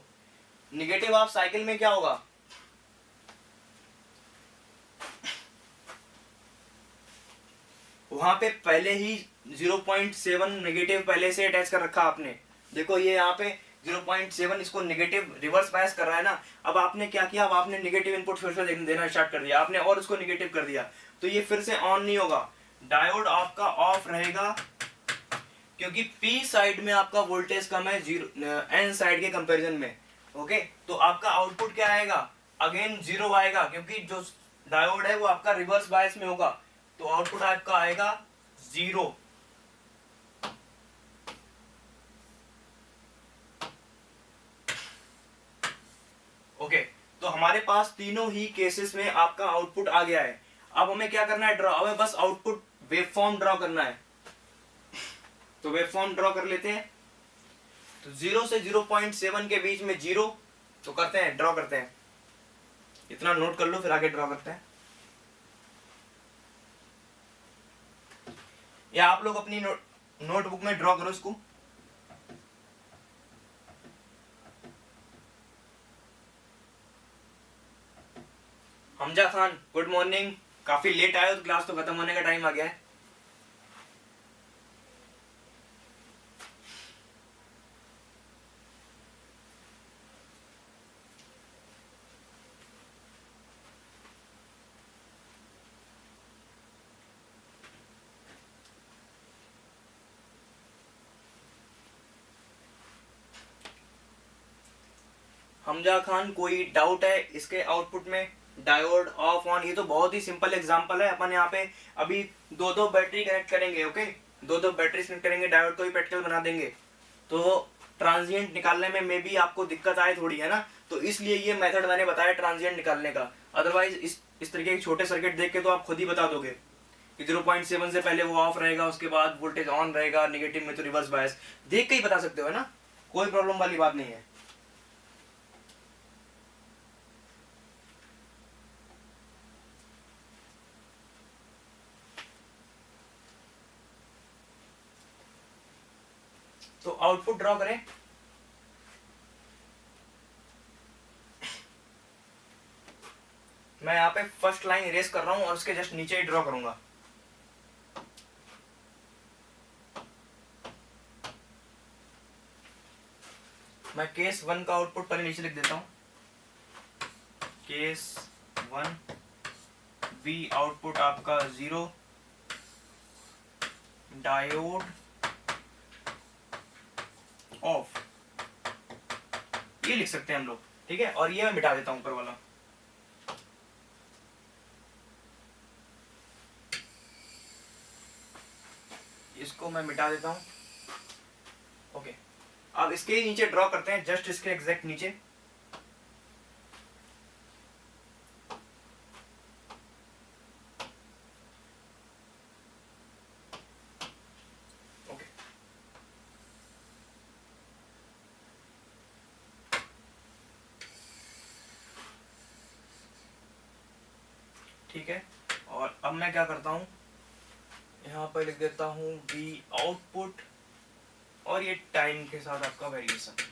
निगेटिव हाफ साइकिल में क्या होगा, वहां पे पहले ही 0.7 नेगेटिव पहले से अटैच कर रखा आपने। देखो ये यहाँ पे 0.7 इसको नेगेटिव रिवर्स बायस कर रहा है ना। अब आपने क्या किया, अब आपने नेगेटिव इनपुट फिर से देना स्टार्ट कर दिया आपने, और उसको नेगेटिव कर दिया, तो ये फिर से ऑन नहीं होगा, डायोड आपका ऑफ रहेगा, क्योंकि P साइड में आपका वोल्टेज कम है N साइड के कंपैरिजन में। ओके, तो आपका आउटपुट क्या आएगा, अगेन 0 आएगा, क्योंकि जो डायोड है वो आपका रिवर्स बायस में होगा, तो आउटपुट आपका आएगा 0। ओके, तो हमारे पास तीनों ही केसेस में आपका आउटपुट आ गया है। अब हमें क्या करना है, ड्रॉ, हमें बस आउटपुट वेवफॉर्म ड्रॉ करना है। तो वेवफॉर्म ड्रॉ कर लेते हैं। तो 0 से 0.7 के बीच में 0, तो करते हैं ड्रॉ करते हैं, इतना नोट कर लो फिर आगे ड्रॉ करते हैं। या आप लोग अपनी नोटबुक में ड्रॉ करो इसको। हमजा खान गुड मॉर्निंग, काफी लेट आए हो तो क्लास तो खत्म होने का टाइम आ गया है। हमजा खान कोई डाउट है इसके आउटपुट में, डायोड ऑफ ऑन, ये तो बहुत ही सिंपल एग्जांपल है। अपन यहाँ पे अभी दो बैटरी कनेक्ट करेंगे। ओके, दो बैटरी कनेक्ट करेंगे, डायोड को भी प्रैक्टिकल बना देंगे, तो ट्रांजिएंट निकालने में मे भी आपको दिक्कत आए थोड़ी, है ना, तो इसलिए ये मेथड मैंने बताया ट्रांजिएंट निकालने का। अदरवाइज इस तरीके के छोटे सर्किट देख के तो आप खुद ही बता दोगे कि 0.7 से पहले वो ऑफ रहेगा, उसके बाद वोल्टेज ऑन रहेगा, नेगेटिव में तो रिवर्स बायस, देख के ही बता सकते हो, है ना, कोई प्रॉब्लम वाली बात नहीं है। तो आउटपुट ड्रॉ करें। मैं यहाँ पे फर्स्ट लाइन इरेज कर रहा हूं और उसके जस्ट नीचे ही ड्रॉ करूंगा। मैं केस 1 का आउटपुट पहले नीचे लिख देता हूँ। केस 1 V आउटपुट आपका 0, डायोड ऑफ, ये लिख सकते हैं हम लोग, ठीक है। और ये मैं मिटा देता हूं ऊपर वाला। इसको मैं मिटा देता हूं। ओके, अब इसके नीचे ड्रॉ करते हैं, जस्ट इसके एग्जैक्ट नीचे। ओके, ठीक है। और अब मैं क्या करता हूं, यहाँ पर लिख देता हूँ V आउटपुट और ये टाइम के साथ आपका वेरिएशन।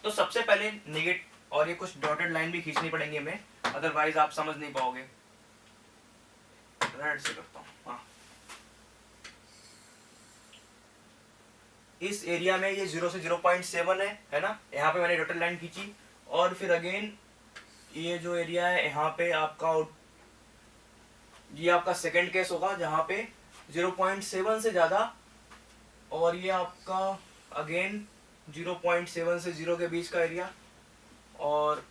तो सबसे पहले नेगेट, और ये कुछ डॉटेड लाइन भी खींचनी पड़ेंगी हमें, अदरवाइज आप समझ नहीं पाओगे। रेड से करता हूँ, हाँ। इस एरिया में ये 0 से 0.7 है ना, यहाँ पे मैंने डॉटेड लाइन खींची। और फिर अगेन ये जो एरिया है यहाँ पे आपका ये आपका सेकंड केस होगा जहाँ पे 0.7 से ज्यादा, और ये आपका अगेन 0.7 से 0 के बीच का एरिया। और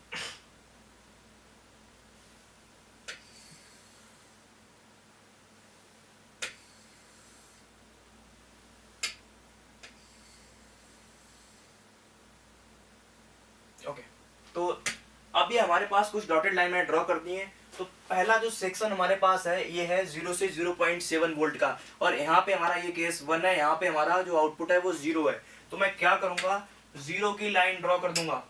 ओके, तो अभी हमारे पास कुछ डॉटेड लाइन मैंने ड्रॉ कर दी है। तो पहला जो सेक्शन हमारे पास है ये है 0 से 0.7 वोल्ट का, और यहाँ पे हमारा ये केस 1 है, यहाँ पे हमारा जो आउटपुट है वो 0 है। तो मैं क्या करूंगा, 0 की लाइन ड्रॉ कर दूंगा।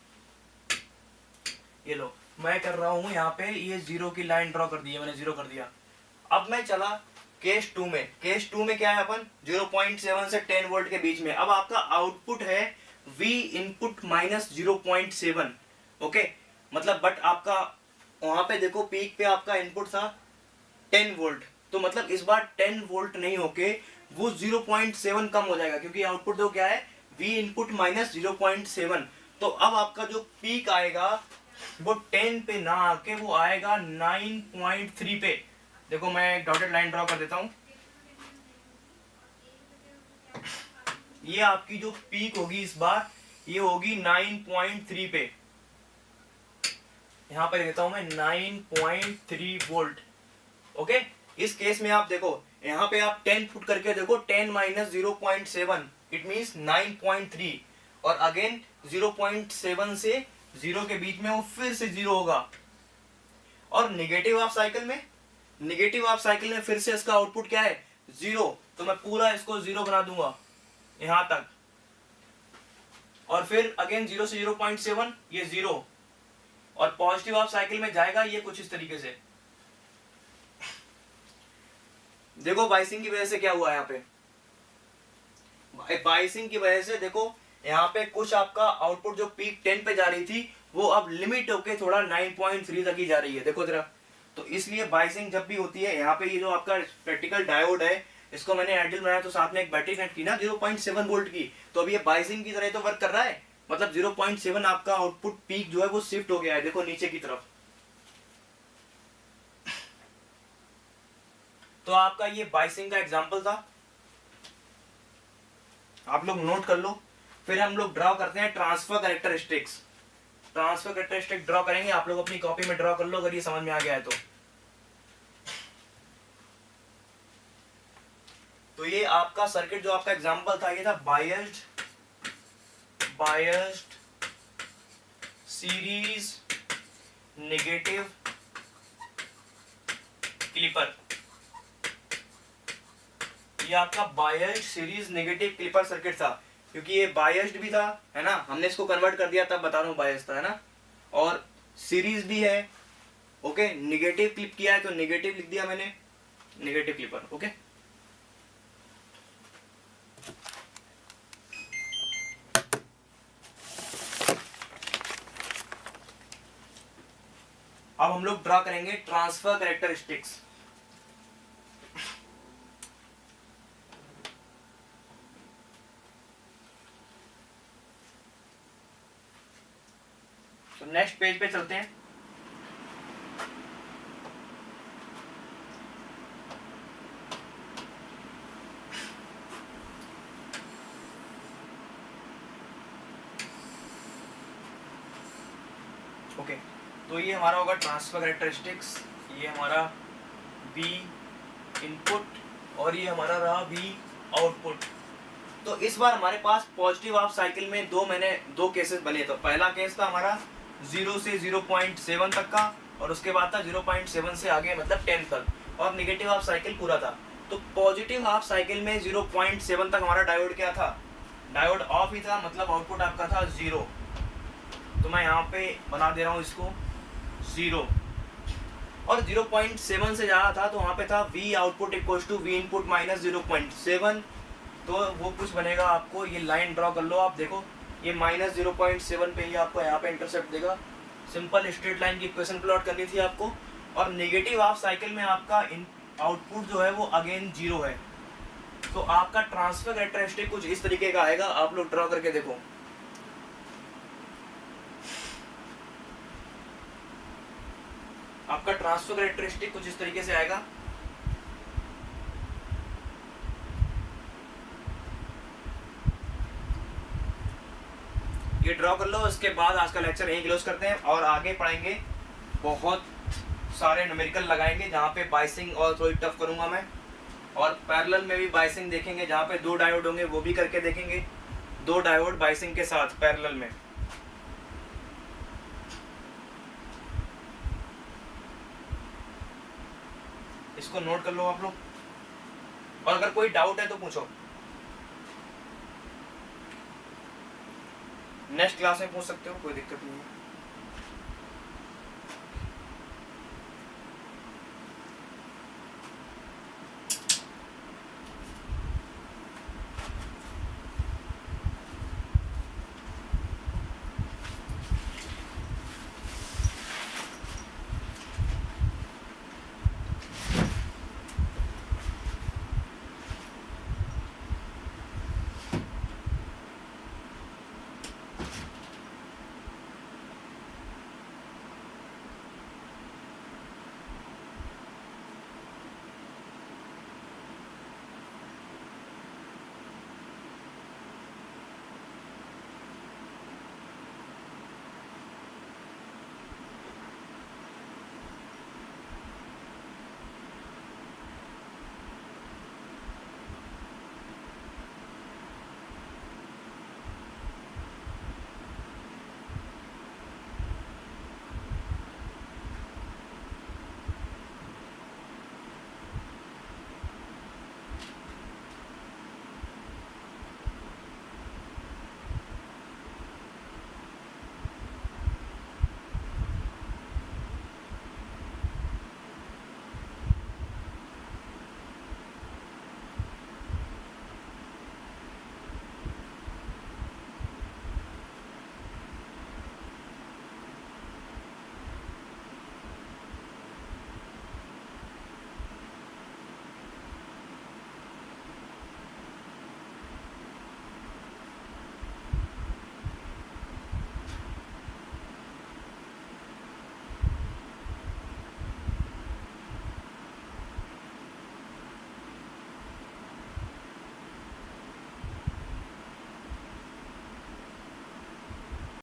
ये लो, मैं कर रहा हूं यहाँ पे, ये 0 की लाइन ड्रॉ कर दी है मैंने, 0 कर दिया। अब मैं चला केस 2 में। केस 2 में क्या है, अपन 0.7 से 10 वोल्ट के बीच में। अब आपका आउटपुट है V इनपुट माइनस 0.7, ओके। मतलब बट आपका वहां पे देखो पीक पे आपका इनपुट था 10 वोल्ट, तो मतलब इस बार 10 वोल्ट नहीं होके वो 0.7 कम हो जाएगा, क्योंकि आउटपुट देखो क्या है, V इनपुट माइनस 0.7। तो अब आपका जो पीक आएगा वो 10 पे ना आके वो आएगा 9.3 पे। देखो मैं एक डॉटेड लाइन ड्रॉ कर देता हूं। ये आपकी जो पीक होगी इस बार, ये होगी 9.3 पे। यहां पर देता हूं मैं 9.3 वोल्ट, ओके। इस केस में आप देखो, यहाँ पे आप 10 फुट करके देखो, 10 माइनस 0.7 इट मीन्स 9.3, और अगेन 0.7 से 0 के बीच में वो फिर से 0 होगा। और नेगेटिव हाफ साइकिल में, नेगेटिव हाफ साइकिल में फिर से इसका आउटपुट क्या है, 0। तो मैं पूरा इसको 0 बना दूंगा यहां तक, और फिर अगेन 0 से 0.7 ये 0, और पॉजिटिव हाफ साइकिल में जाएगा ये कुछ इस तरीके से। देखो बाइसिंग की वजह से क्या हुआ यहाँ पे, बाइसिंग की वजह से देखो यहाँ पे कुछ आपका आउटपुट जो पीक 10 पे जा रही थी वो अब लिमिट होके थोड़ा 9.3 तक ही जा रही है, देखो जरा। तो इसलिए बाइसिंग जब भी होती है, यहाँ पे ये जो आपका प्रैक्टिकल डायोड है, इसको मैंने आइडियल बनाया तो साथ में एक बैटरी कनेक्ट की ना 0.7 वोल्ट की, तो अभी ये बाइसिंग की तरह तो वर्क कर रहा है। मतलब 0.7 आपका आउटपुट पीक जो है वो शिफ्ट हो गया है, देखो नीचे की तरफ। तो आपका ये बाइसिंग का एग्जांपल था, आप लोग नोट कर लो। फिर हम लोग ड्रॉ करते हैं transfer characteristics. Transfer characteristic draw करेंगे, आप लोग अपनी कॉपी में ड्रॉ कर लो अगर ये समझ में आ गया है तो। तो ये आपका सर्किट जो आपका एग्जांपल था ये था बायस्ड सीरीज नेगेटिव क्लिपर। ये आपका biased series negative clipper circuit था, क्योंकि ये बायस्ड भी था, है ना, हमने इसको कन्वर्ट कर दिया तब बता रहा हूँ बायस्ड था, है ना, और सीरीज भी है, ओके। नेगेटिव क्लिप किया है तो नेगेटिव लिख दिया मैंने, नेगेटिव क्लिपर, ओके। अब हम लोग ड्रॉ करेंगे ट्रांसफर कैरेक्टरिस्टिक्स। नेक्स्ट पेज पे चलते हैं। ओके, तो ये हमारा होगा ट्रांसफर कैरेक्टरिस्टिक्स, ये हमारा V इनपुट और ये हमारा रहा V आउटपुट। तो इस बार हमारे पास पॉजिटिव हाफ साइकिल में मैंने दो केसेस बने। तो पहला केस था हमारा 0 से 0.7 तक का, और उसके बाद था 0.7 से आगे मतलब 10 तक, और नेगेटिव हाफ साइकिल पूरा था। तो पॉजिटिव हाफ साइकिल में 0.7 तक हमारा डायोड क्या था, डायोड ऑफ ही था, मतलब आउटपुट आपका था 0। तो मैं यहाँ पे बना दे रहा हूँ इसको 0, और 0.7 से ज़्यादा था तो वहाँ पे था V output equals to V input minus 0.7। तो वो कुछ बनेगा, आपको ये लाइन ड्रॉ कर लो, आप देखो ये माइनस 0.7 पे ही आपको यहाँ पे इंटरसेप्ट देगा। सिंपल स्ट्रेट लाइन की इक्वेशन प्लॉट करनी थी आपको। और नेगेटिव हाफ साइकिल में आपका आउटपुट जो है वो अगेन 0 है। तो आपका ट्रांसफर कैरेक्टरिस्टिक कुछ इस तरीके का आएगा, आप लोग ड्रॉ करके देखो। आपका ट्रांसफर कैरेक्टरिस्टिक कुछ इस तरीके से आएगा। ये ड्रॉ कर लो। इसके बाद आज का लेक्चर यहीं क्लोज करते हैं और आगे पढ़ेंगे, बहुत सारे न्यूमेरिकल लगाएंगे जहाँ पे बाइसिंग और थोड़ी टफ करूँगा मैं, और पैरेलल में भी बाइसिंग देखेंगे जहाँ पे 2 डायोड होंगे, वो भी करके देखेंगे, 2 डायोड बाइसिंग के साथ पैरेलल में। इसको नोट कर लो आप लोग, और अगर कोई डाउट है तो पूछो, नेक्स्ट क्लास में पूछ सकते हो, कोई दिक्कत नहीं है।